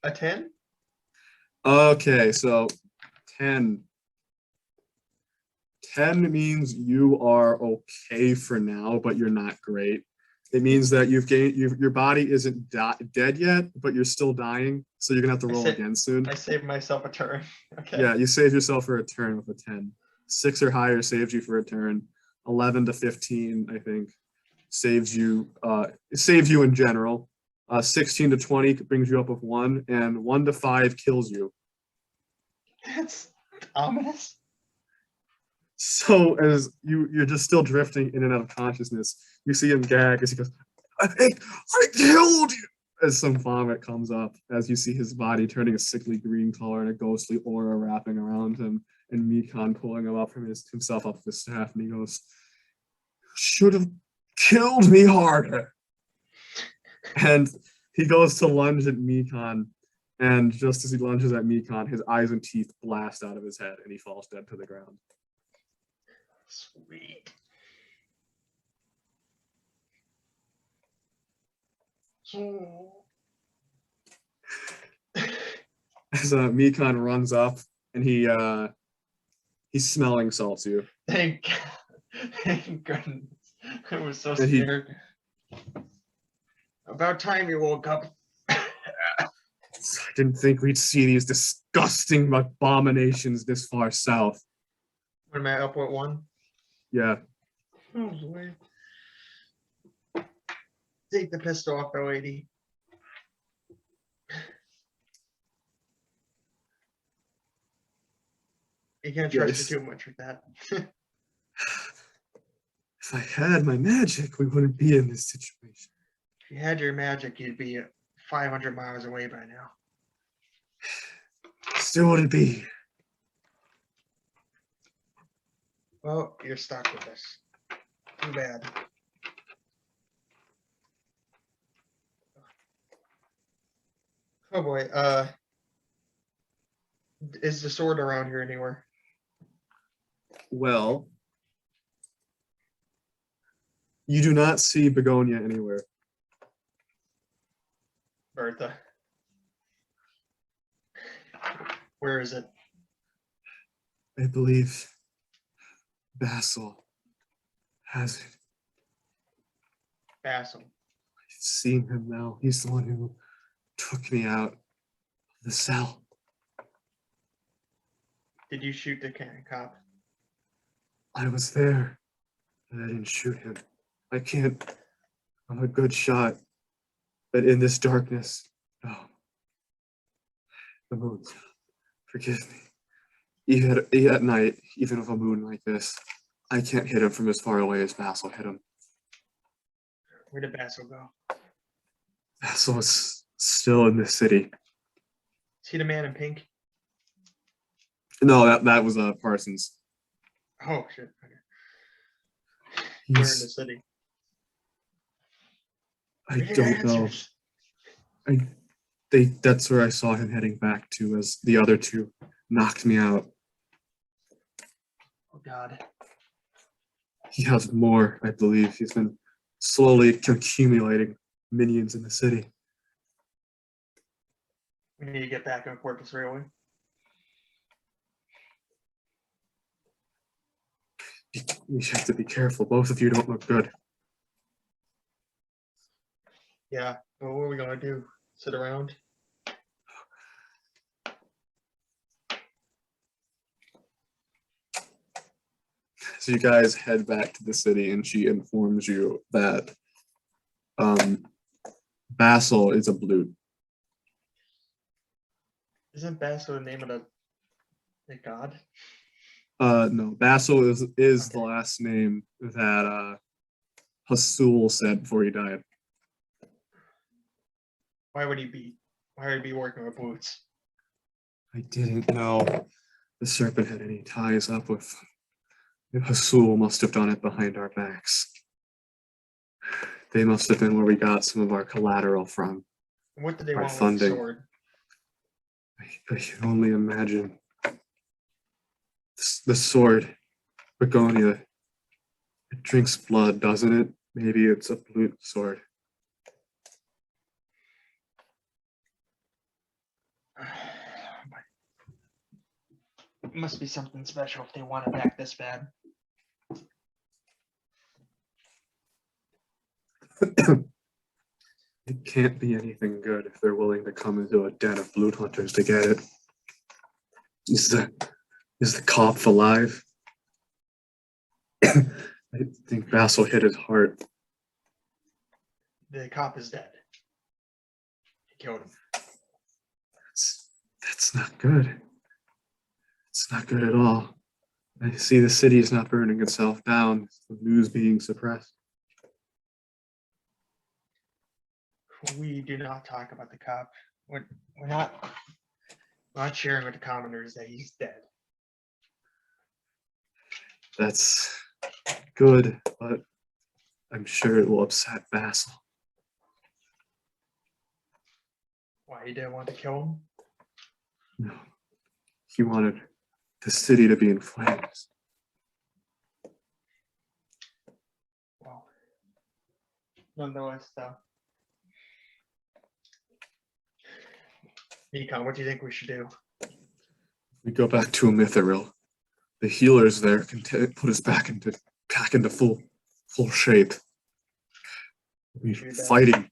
A 10? Okay, so 10. 10 means you are okay for now, but you're not great. It means that your body isn't dead yet, but you're still dying, so you're gonna have to roll again soon. I saved myself a turn. Okay. Yeah, you save yourself for a turn with a 10. 6 or higher saves you for a turn. 11 to 15, I think, saves you in general. 16 to 20 brings you up with 1, and 1 to 5 kills you. That's ominous. So as you're just still drifting in and out of consciousness, you see him gag as he goes, I killed you!" As some vomit comes up, as you see his body turning a sickly green color and a ghostly aura wrapping around him, and Mikon pulling him up from himself up the staff, and he goes, "Should have killed me harder." And he goes to lunge at Mikon, and just as he lunges at Mikon, his eyes and teeth blast out of his head, and he falls dead to the ground. Sweet. As Mikon runs up, and he's smelling salts you. Thank goodness. I was so And he- scared. About time you woke up. I didn't think we'd see these disgusting abominations this far south. What am I up with one? Yeah. Oh boy. Take the pistol off the lady. You can't trust Yes. her too much with that. If I had my magic, we wouldn't be in this situation. If you had your magic, you'd be 500 miles away by now. Still wouldn't be. Well, you're stuck with us. Too bad. Oh boy. Is the sword around here anywhere? Well, you do not see Begonia anywhere. Bertha. Where is it? I believe Basil has it. Basil. I've seen him now. He's the one who took me out of the cell. Did you shoot the cop? I was there, but I didn't shoot him. I can't. I'm a good shot, but in this darkness, no. The moon's out. Forgive me. Even at night, even with a moon like this, I can't hit him from as far away as Basil hit him. Where did Basil go? Basil is still in the city. Is he the man in pink? No, that was Parsons. Oh shit. Okay. We're in the He's, city. I We need don't know. answers. That's where I saw him heading back to as the other two knocked me out. Oh god. He has more, I believe. He's been slowly accumulating minions in the city. We need to get back on Corpus Railway. We have to be careful. Both of you don't look good. Yeah, but what are we gonna do? Sit around? So you guys head back to the city, and she informs you that Basil is a Blut. Isn't Basil the name of the god? No, Basil is the last name that Hasul said before he died. Why would he be working with boots? I didn't know the serpent had any ties up with Hasul. Must have done it behind our backs. They must have been where we got some of our collateral from. What did they Our want with funding. the sword? I can only imagine. The sword, Begonia, it drinks blood, doesn't it? Maybe it's a Blut sword. It must be something special if they want it back this bad. It can't be anything good if they're willing to come into a den of Blut Hunters to get it. Is the cop alive? I think Basil hit his heart. The cop is dead. He killed him. That's not good. It's not good at all. I see the city is not burning itself down. The news being suppressed. We do not talk about the cop. We're not sharing with the commoners that he's dead. That's good, but I'm sure it will upset Basil. Why you didn't want to kill him? No. He wanted the city to be in flames. Well, nonetheless, though. Mikon, what do you think we should do? We go back to Mithril. The healers there can put us back into full shape. We fighting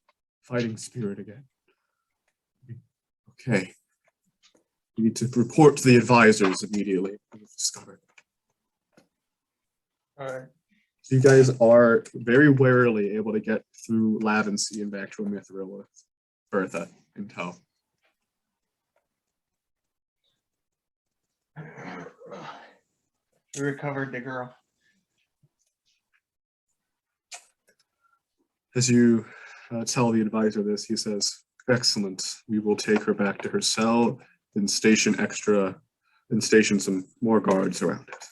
spirit again. Okay. We need to report to the advisors immediately. We've discovered. All right. So you guys are very warily able to get through Lavency and back to Mithril with Bertha in tow. We recovered the girl. As you tell the advisor this, he says, "Excellent. We will take her back to her cell and station some more guards around it."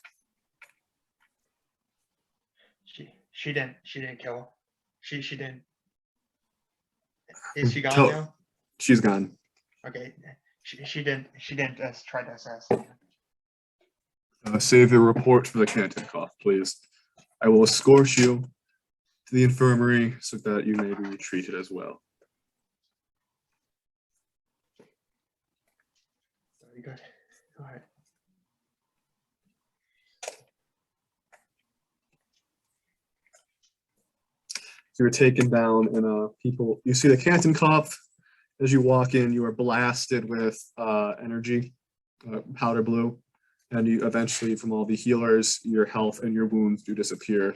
She didn't kill her. She didn't. Is she gone Tell- now? She's gone. Okay. She didn't try to assassinate him. Save the report for the Canton Cough, please. I will escort you to the infirmary so that you may be treated as well. Very good. All right. You were taken down, and you see the Canton Cough. As you walk in, you are blasted with energy, powder blue, and you eventually, from all the healers, your health and your wounds do disappear.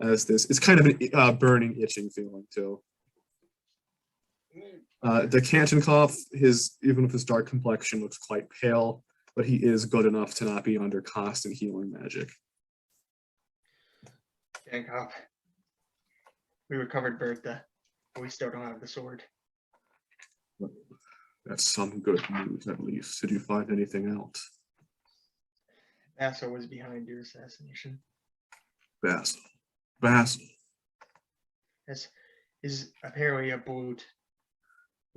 It's kind of a burning, itching feeling too. The Canton Cough, even with his dark complexion, looks quite pale, but he is good enough to not be under constant healing magic. Can't cop. We recovered Bertha, but we still don't have the sword. That's some good news, at least. Did you find anything else? Basso was behind your assassination. Basil. Yes, is apparently a Blut.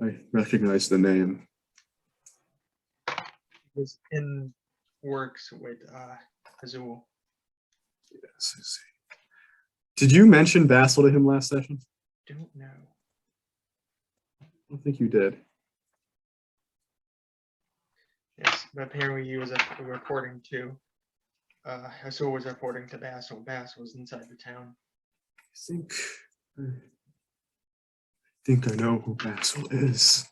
I recognize the name. He was in works with Azul. Yes, I see. Did you mention Basil to him last session? Don't know. I don't think you did. Yes, but apparently he was reporting to Azul was reporting to Basil. Basil was inside the town. I think I know who Basil is.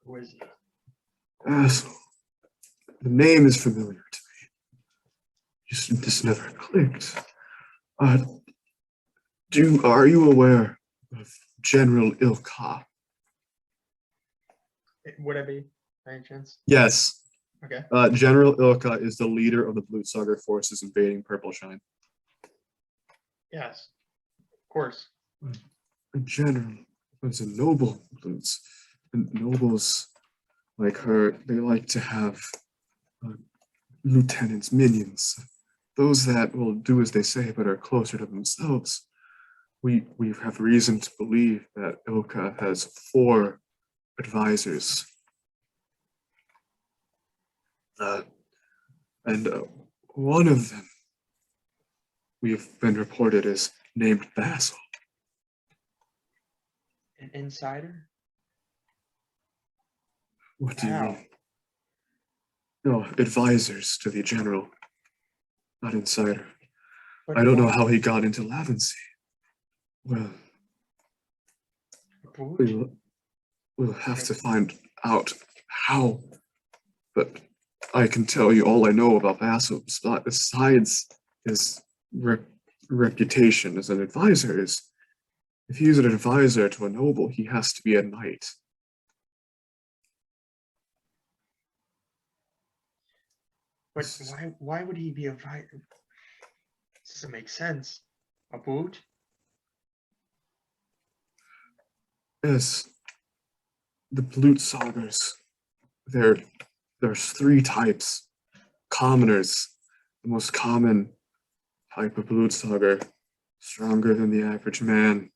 Who is he? Basil. The name is familiar to me. This never clicked. Are you aware of General Ilka? Would I be, by any chance? Yes. Okay. General Ilka is the leader of the Blutsauger forces invading Purpleshine. Yes. Of course. A general was a noble Bluts. And nobles like her, they like to have lieutenants, minions. Those that will do as they say but are closer to themselves. We have reason to believe that Ilka has 4 advisors. And one of them we've been reported as named Basil. An insider? What do you How? mean? No, advisors to the general, not insider. But I don't know why? how he got into Lavency. Well, Blut? we'll have to find out how. But I can tell you all I know about Basil, besides his reputation as an advisor, is if he's an advisor to a noble, he has to be a knight. But why would he be a This doesn't make sense. A Blut? Yes, the Blutsaugers. There's 3 types. Commoners, the most common type of Blutsauger, stronger than the average man,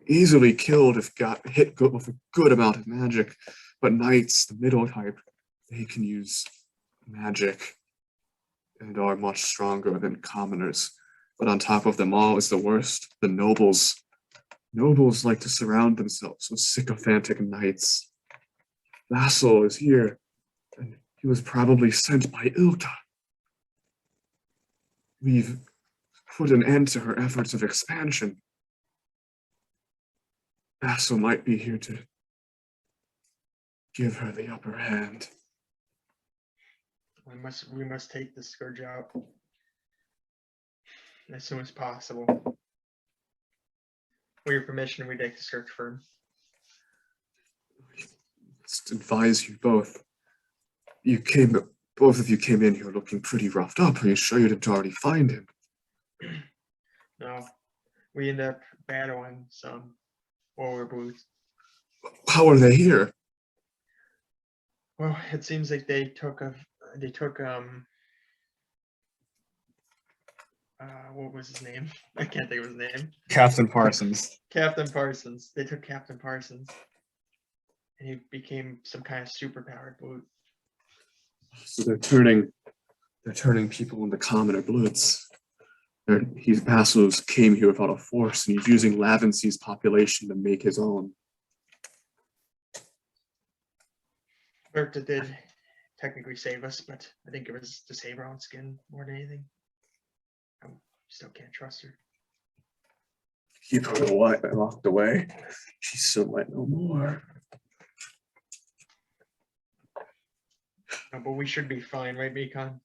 easily killed if got hit good with a good amount of magic. But knights, the middle type, they can use magic and are much stronger than commoners. But on top of them all is the worst, the nobles. Nobles like to surround themselves with sycophantic knights. Vassal is here, and he was probably sent by Ilka. We've put an end to her efforts of expansion. Vassal might be here to give her the upper hand. We must take the scourge out as soon as possible. With your permission, we take the search firm. Just advise you both. Both of you came in here looking pretty roughed up. Are you sure you didn't already find him? No, we end up battling some warrior blues. How are they here? Well, it seems like they took what was his name? I can't think of his name. Captain Parsons. Captain Parsons. They took Captain Parsons, and he became some kind of superpowered blue. So they're turning people into commoner bluts. His vassals came here without a force, and he's using Lavency's population to make his own. Bertha did technically save us, but I think it was to save our own skin more than anything. I still can't trust her. Keep her locked away. She still might know more. No, but we should be fine, right, Mikon?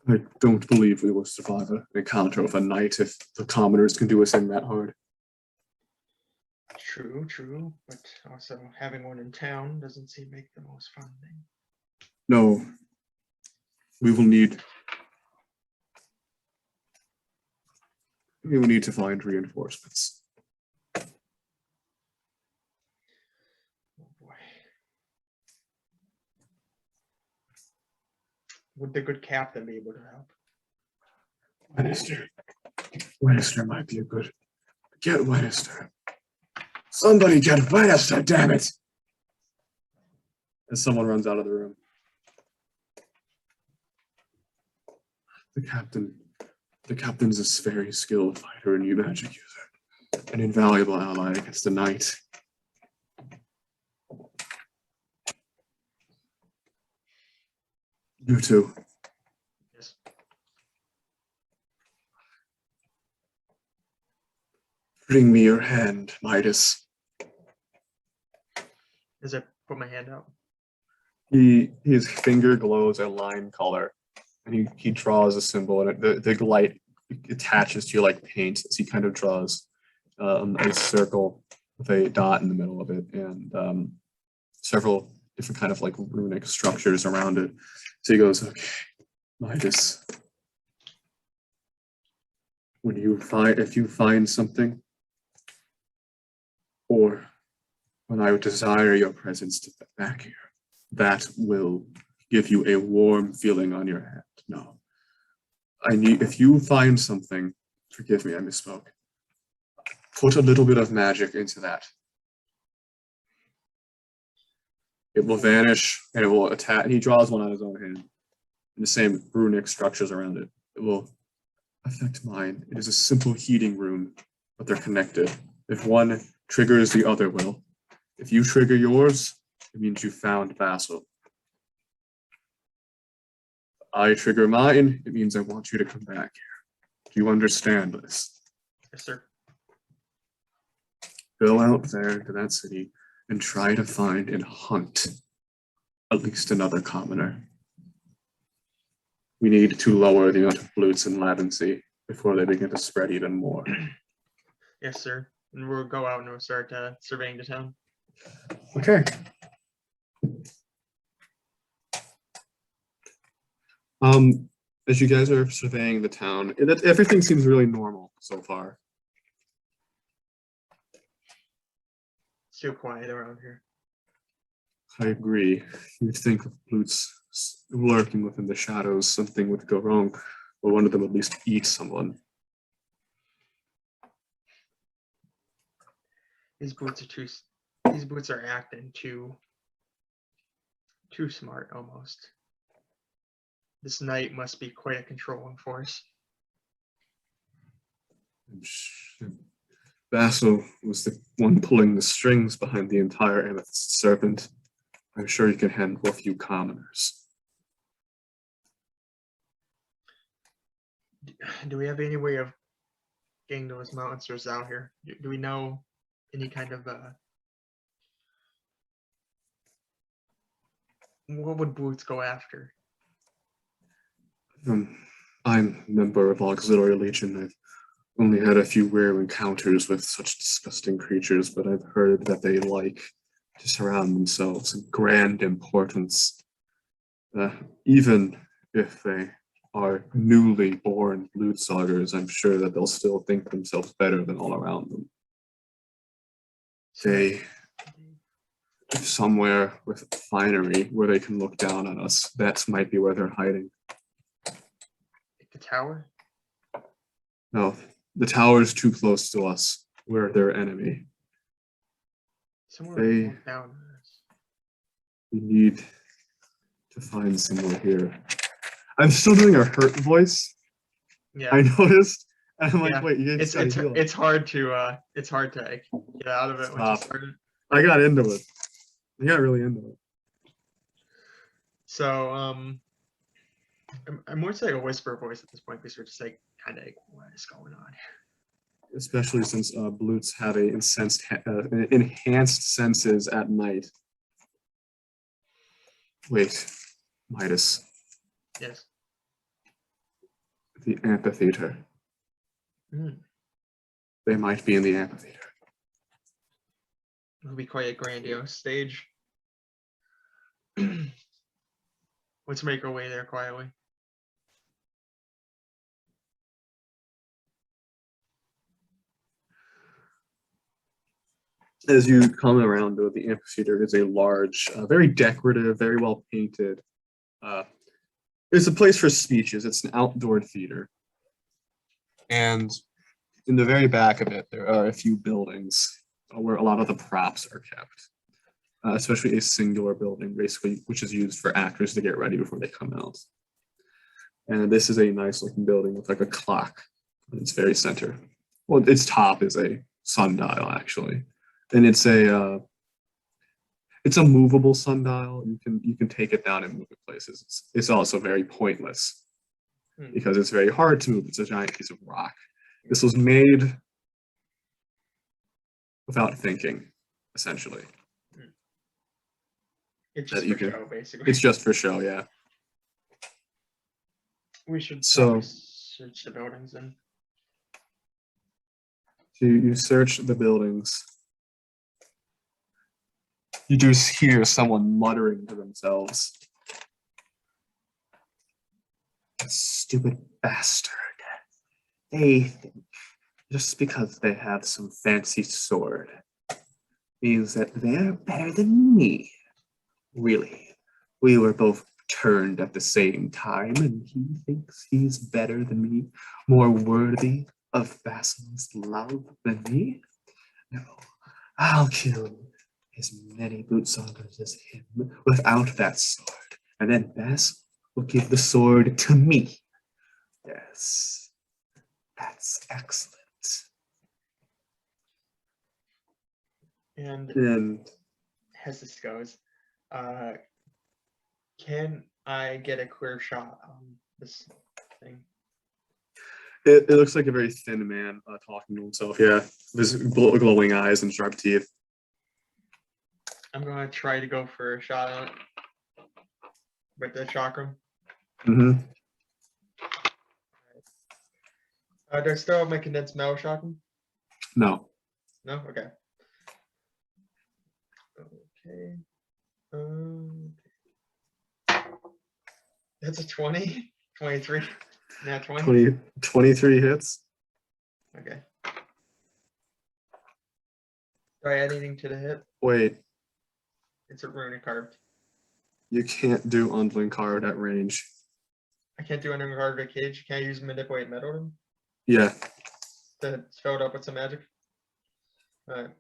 I don't believe we will survive an encounter with a knight if the commoners can do us in that hard. True, but also having one in town doesn't seem like the most fun thing. No, we will need to find reinforcements. Oh boy. Would the good captain be able to help? Wenister might be a good. Get Wenister. Somebody get Wenister, damn it! As someone runs out of the room. The captain's a very skilled fighter and new magic user. An invaluable ally against the knight. You too. Yes. Bring me your hand, Midas. As I put my hand out. His finger glows a lime color, and he draws a symbol, and the light attaches to you like paint as he kind of draws a circle with a dot in the middle of it, and several different kind of like runic structures around it. So he goes, "Okay, Midas, if you find something, or when I would desire your presence to back here, that will give you a warm feeling on your hand. No, if you find something, forgive me, I misspoke. Put a little bit of magic into that. It will vanish, and it will attack." He draws one on his own hand, and the same runic structures around it. It will affect mine. It is a simple heating rune, but they're connected. If one triggers, the other will. If you trigger yours, it means you found Vassal. I trigger mine, it means I want you to come back here. Do you understand this? Yes, sir. Go out there to that city and try to find and hunt at least another commoner. We need to lower the amount of Bluts in Lavency before they begin to spread even more. Yes, sir. And we'll go out and we'll start surveying the town. Okay. As you guys are surveying the town, everything seems really normal so far. It's too quiet around here. I agree. You'd think with Bluts lurking within the shadows, something would go wrong, or one of them at least eat someone. These boots are these boots are acting too smart almost. This knight must be quite a controlling force. Basil was the one pulling the strings behind the entire Amythest Serpent. I'm sure he can handle a few commoners. Do we have any way of getting those monsters out here? Do we know any kind of what would Boots go after? I'm a member of Auxiliary Legion. I've only had a few rare encounters with such disgusting creatures, but I've heard that they like to surround themselves in grand importance. Even if they are newly born bloodsuckers, I'm sure that they'll still think themselves better than all around them. They somewhere with finery where they can look down on us. That might be where they're hiding. The tower? No, the tower's too close to us. We're their enemy. Somewhere They- look down on us. We need to find somewhere here. I'm still doing a hurt voice. Yeah. I noticed. And I'm like, Yeah. wait, you guys gotta heal. It's hard to like, get out of it once you Stop. started. I got into it. I got really into it. So I'm more like a whisper voice at this point because we're just like kind of like, what is going on here? Especially since Bluts have a enhanced senses at night. Wait, Midas, Yes. the amphitheater. Mm. They might be in the amphitheater. It'll be quite a grandiose stage. Let's make our way there quietly. As you come around to the amphitheater is a large, very decorative, very well painted. It's a place for speeches. It's an outdoor theater. And in the very back of it, there are a few buildings where a lot of the props are kept. Especially a singular building, basically, which is used for actors to get ready before they come out. And this is a nice looking building with like a clock in its very center. Well, its top is a sundial, actually. And it's a movable sundial. You can take it down and move it places. It's also very pointless because it's very hard to move. It's a giant piece of rock. This was made without thinking, essentially. It's just you for can- show, basically. It's just for show, yeah. We should So- probably search the buildings then. So you search the buildings. You do hear someone muttering to themselves. Stupid bastard. They think just because they have some fancy sword means that they're better than me. Really, we were both turned at the same time, and he thinks he's better than me, more worthy of Basil's love than me? No, I'll kill as many bloodsuckers as him without that sword, and then Basil will give the sword to me. Yes, that's excellent. And as this goes, can I get a clear shot on this thing? It looks like a very thin man talking to himself. Yeah, his glowing eyes and sharp teeth. I'm gonna try to go for a shot on it with the chakram. Mm-hmm. Do I still have my condensed metal chakram? No. No? Okay. Okay. That's a 20? 23? Not 20? 23 hits. Okay. Do I add anything to the hit? Wait, It's a runic carved. you can't do Undling Card at range. I can't do anything carved at cage. Can I use manipulate metal then? Yeah. To fill it up with some magic? Alright.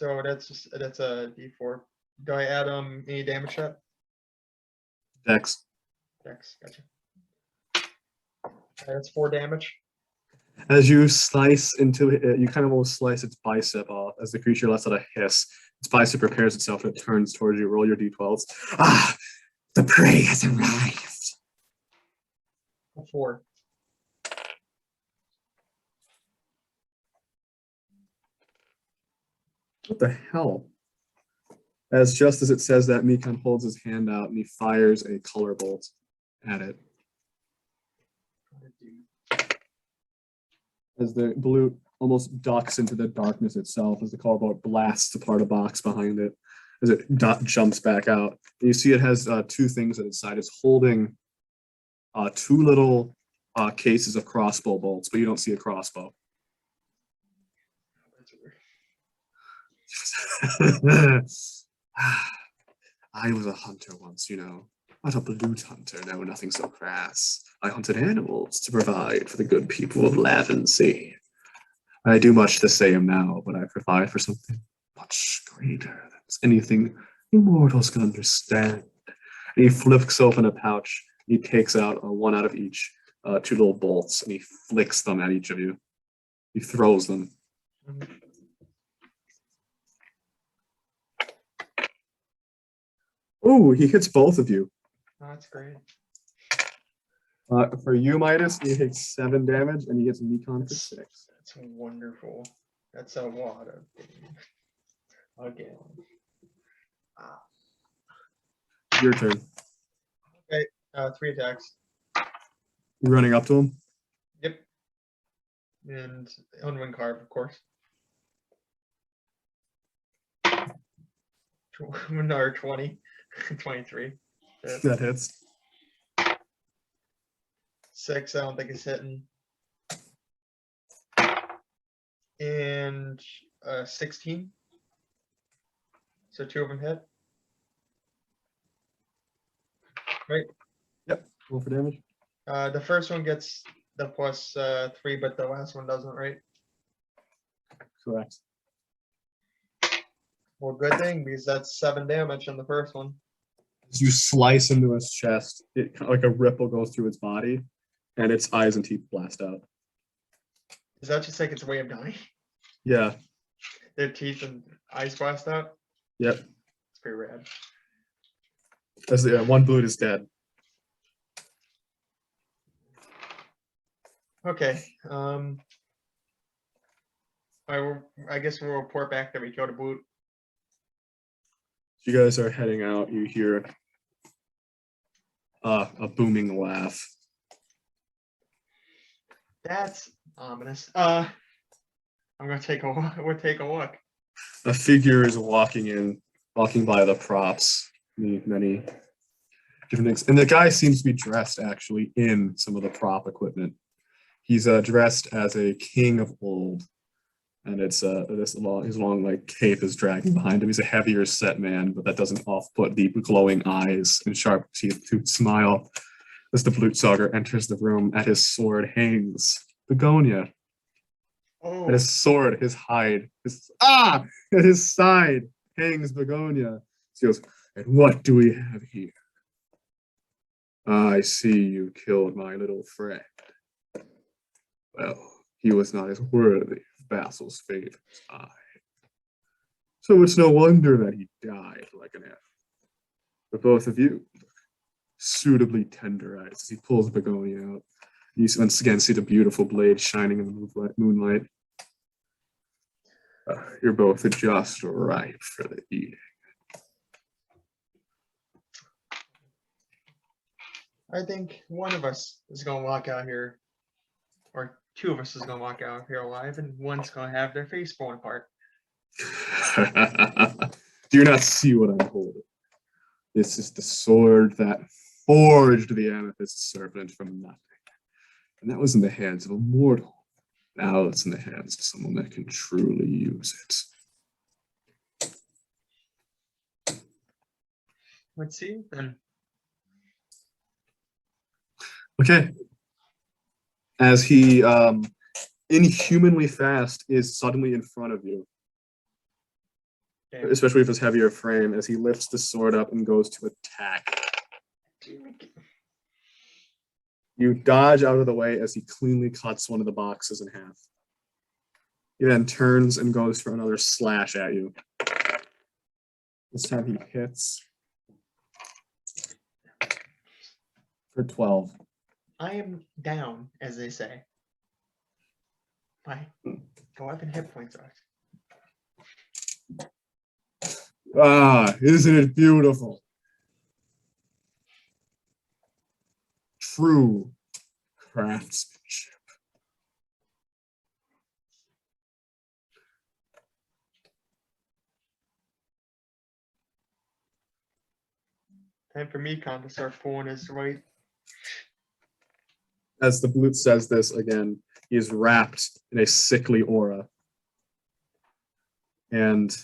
So that's a D4. Do I add any damage to that? Dex. Dex, gotcha. That's 4 damage. As you slice into it, you kind of almost slice its bicep off. As the creature lets out a hiss, its bicep repairs itself and it turns towards you. Roll your d12s. Ah, the prey has arrived. A 4. What the hell? As just as it says that, Mikon holds his hand out and he fires a color bolt at it. As the blue almost ducks into the darkness itself, as the color bolt blasts apart a box behind it, as it jumps back out. And you see it has 2 things at its side. It's holding 2 little cases of crossbow bolts, but you don't see a crossbow. I was a hunter once, you know. Not a Blut Hunter, no, nothing so crass. I hunted animals to provide for the good people of Fallende. I do much the same now, but I provide for something much greater than anything immortals can understand. And he flips open a pouch. He takes out 1 out of each, 2 little bolts, and he flicks them at each of you. He throws them. Oh, he hits both of you. Oh, that's great. For you, Midas, he takes 7 damage, and he hits Mikon for 6. That's wonderful. That's a lot of again. Your turn. Okay, 3 attacks. You running up to him? Yep. And unwind carve, of course. Another 20. 23. That hits. 6, I don't think it's hitting. And 16. So 2 of them hit. Right? Yep. Roll for damage. The first one gets the plus 3, but the last one doesn't, right? Correct. Well, good thing, because that's 7 damage on the first one. As you slice into his chest, it like a ripple goes through its body, and its eyes and teeth blast out. Is that just like its way of dying? Yeah. Their teeth and eyes blast out? Yep. It's pretty rad. As the 1 Blut is dead. Okay. I guess we'll report back that we killed a Blut. You guys are heading out. You hear a booming laugh. That's ominous. I'm gonna take a walk. We'll take a look. A figure is walking by the props. Many different things. And the guy seems to be dressed actually in some of the prop equipment. He's dressed as a king of old. And it's his long like cape is dragging behind him. He's a heavier set man, but that doesn't off-put the glowing eyes and sharp teeth to smile. As the Blutsauger enters the room, at his sword hangs Begonia. Oh. At his sword, his hide, at his side hangs Begonia. He goes, and what do we have here? I see you killed my little friend. Well, he was not as worthy of Basil's favor as I. So it's no wonder that he died like an elf. But both of you look suitably tenderized as he pulls Begonia out. You once again see the beautiful blade shining in the moonlight. You're both just ripe for the eating. I think one of us is gonna walk out here, or 2 of us is gonna walk out here alive, and one's gonna have their face blown apart. Do you not see what I'm holding? This is the sword that forged the Amythest Serpent from nothing. And that was in the hands of a mortal. Now it's in the hands of someone that can truly use it. Let's see then. Okay. As he inhumanly fast is suddenly in front of you. Damn. especially with his heavier frame, as he lifts the sword up and goes to attack. You dodge out of the way as he cleanly cuts one of the boxes in half. He then turns and goes for another slash at you. This time he hits for 12. I am down, as they say. My 11 hit points are. Ah, isn't it beautiful? True craftsmanship. Time for Mikon to start pulling his weight. As the Blut says this again, he is wrapped in a sickly aura. And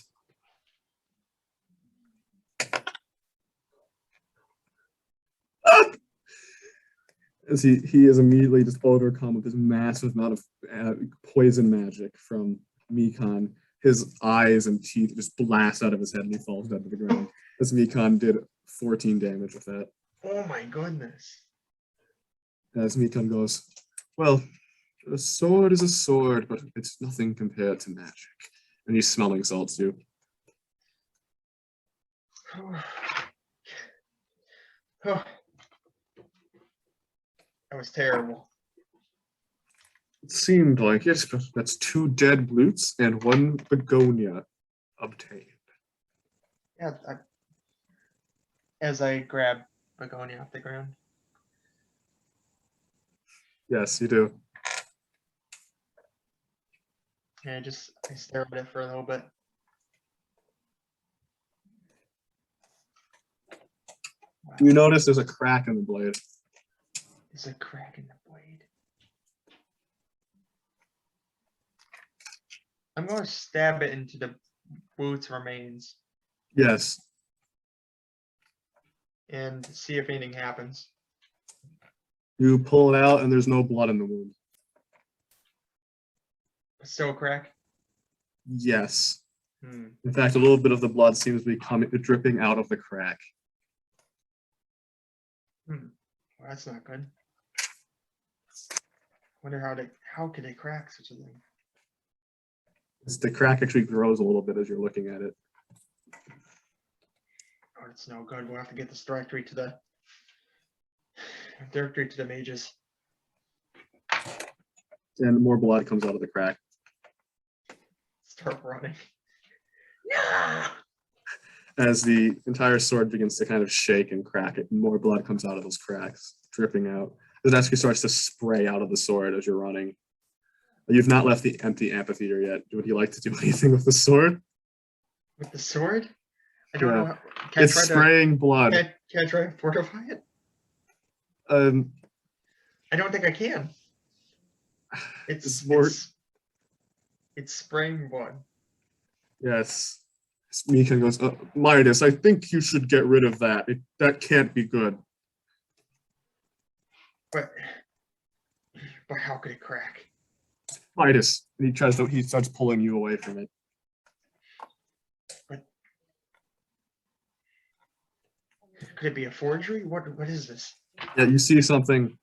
as he is immediately just overcome with this massive amount of poison magic from Mikon. His eyes and teeth just blast out of his head and he falls dead to the ground. As Mikon did 14 damage with that. Oh my goodness. As Mikon goes, well, a sword is a sword, but it's nothing compared to magic. And he smelling salts you. Oh. That was terrible. It seemed like it, but that's 2 dead Bluts and 1 begonia obtained. Yeah. As I grab Begonia off the ground. Yes, you do. Yeah, I stare at it for a little bit. Wow. You notice there's a crack in the blade. There's a crack in the blade. I'm going to stab it into the boot's remains Yes. and see if anything happens. You pull it out and there's no blood in the wound. Still a crack? Yes. Hmm. In fact, a little bit of the blood seems to be dripping out of the crack. Well, that's not good. Wonder how could they crack such a thing? The crack actually grows a little bit as you're looking at it. Oh, it's no good. We'll have to get this directory to the mages. And more blood comes out of the crack. Start running. Yeah. As the entire sword begins to kind of shake and crack it, more blood comes out of those cracks, dripping out. It actually starts to spray out of the sword as you're running. You've not left the empty amphitheater yet. Would you like to do anything with the sword? With the sword? I don't know. It's spraying blood. Can I try to fortify it? I don't think I can. It's spraying blood. Yes. Mikon goes, Midas, I think you should get rid of that. That can't be good. But how could it crack? Midas. And he starts pulling you away from it. But could it be a forgery? What is this? Yeah, you see something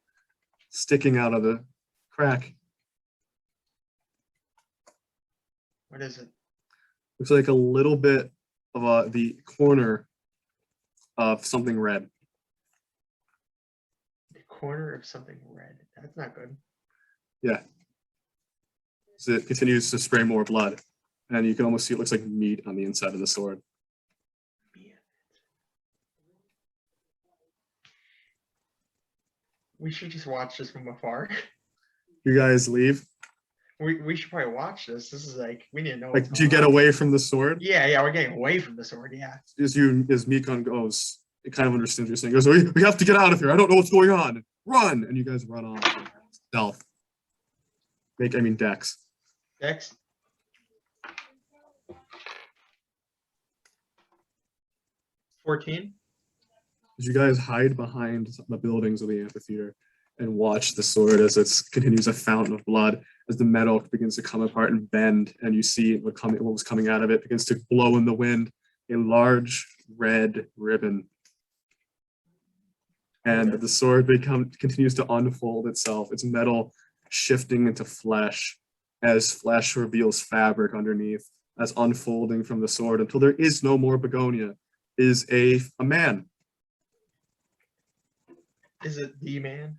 sticking out of the crack. What is it? Looks like a little bit of the corner of something red. The corner of something red. That's not good. Yeah. So it continues to spray more blood. And you can almost see it looks like meat on the inside of the sword. We should just watch this from afar. You guys leave? We should probably watch this. This is like, we need to know. Like, do you get away from the sword? Yeah, we're getting away from the sword, yeah. As Mikon goes, it kind of understands what you're saying. He goes, we have to get out of here. I don't know what's going on. Run! And you guys run off. Stealth. Dex. Dex? 14? As you guys hide behind the buildings of the amphitheater, and watch the sword as it continues a fountain of blood, as the metal begins to come apart and bend, and you see what was coming out of it begins to blow in the wind, a large red ribbon. And the sword continues to unfold itself, its metal shifting into flesh, as flesh reveals fabric underneath, as unfolding from the sword until there is no more begonia, is a man. Is it the man?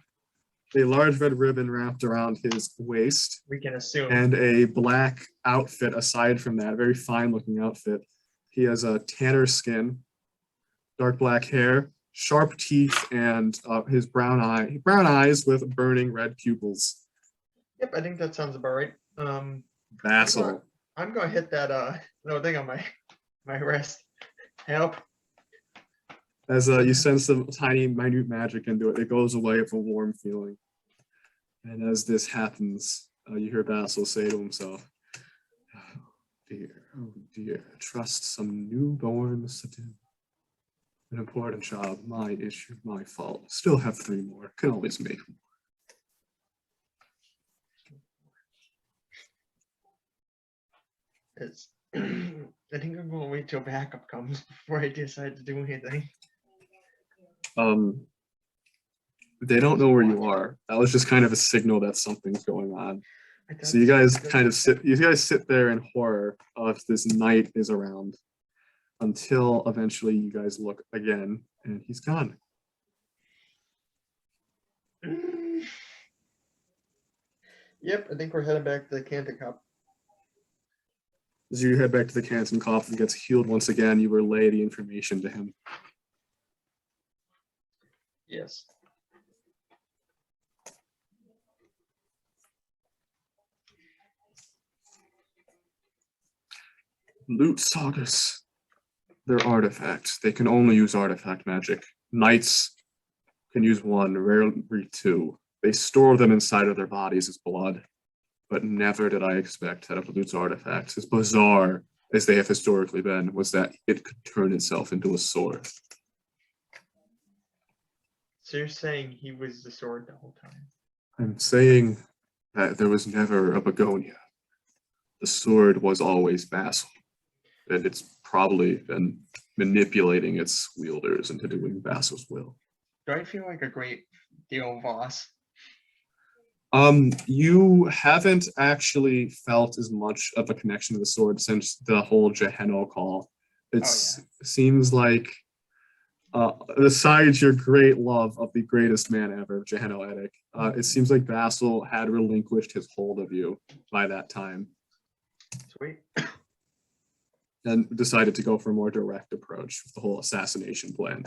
A large red ribbon wrapped around his waist, We can assume. and a black outfit aside from that, a very fine looking outfit. He has a tanner skin, dark black hair, sharp teeth, and his brown eyes with burning red pupils. Yep, I think that sounds about right. Vassal. I'm gonna hit that little thing on my wrist. Help. As you sense some tiny, minute magic into it, it goes away with a warm feeling. And as this happens, you hear Vassal say to himself, oh dear, trust some newborns to do. An important job, my issue, my fault. Still have 3 more, can always make more. I think I'm gonna wait till backup comes before I decide to do anything. They don't know where you are. That was just kind of a signal that something's going on. So you guys sit there in horror of this night is around until eventually you guys look again and he's gone. Yep, I think we're heading back to the Canton Cup. As you head back to the Canton Cough and gets healed once again, you relay the information to him. Yes. Loot sagas. They're artifacts. They can only use artifact magic. Knights can use 1, rarely 2. They store them inside of their bodies as blood. But never did I expect that of Loot's artifacts, as bizarre as they have historically been, was that it could turn itself into a sword. So you're saying he was the sword the whole time? I'm saying that there was never a begonia. The sword was always Vassal. And it's probably been manipulating its wielders into doing Vassal's will. Do I feel like a great deal boss? You haven't actually felt as much of a connection to the sword since the whole Gehenna call. It seems like, besides your great love of the greatest man ever, Gehenna Edic, it seems like Vassal had relinquished his hold of you by that time. Sweet. And decided to go for a more direct approach with the whole assassination plan.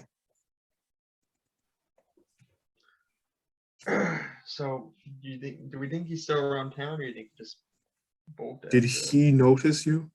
So, do we think he's still around town, or do you think he just bolted? Did he notice you?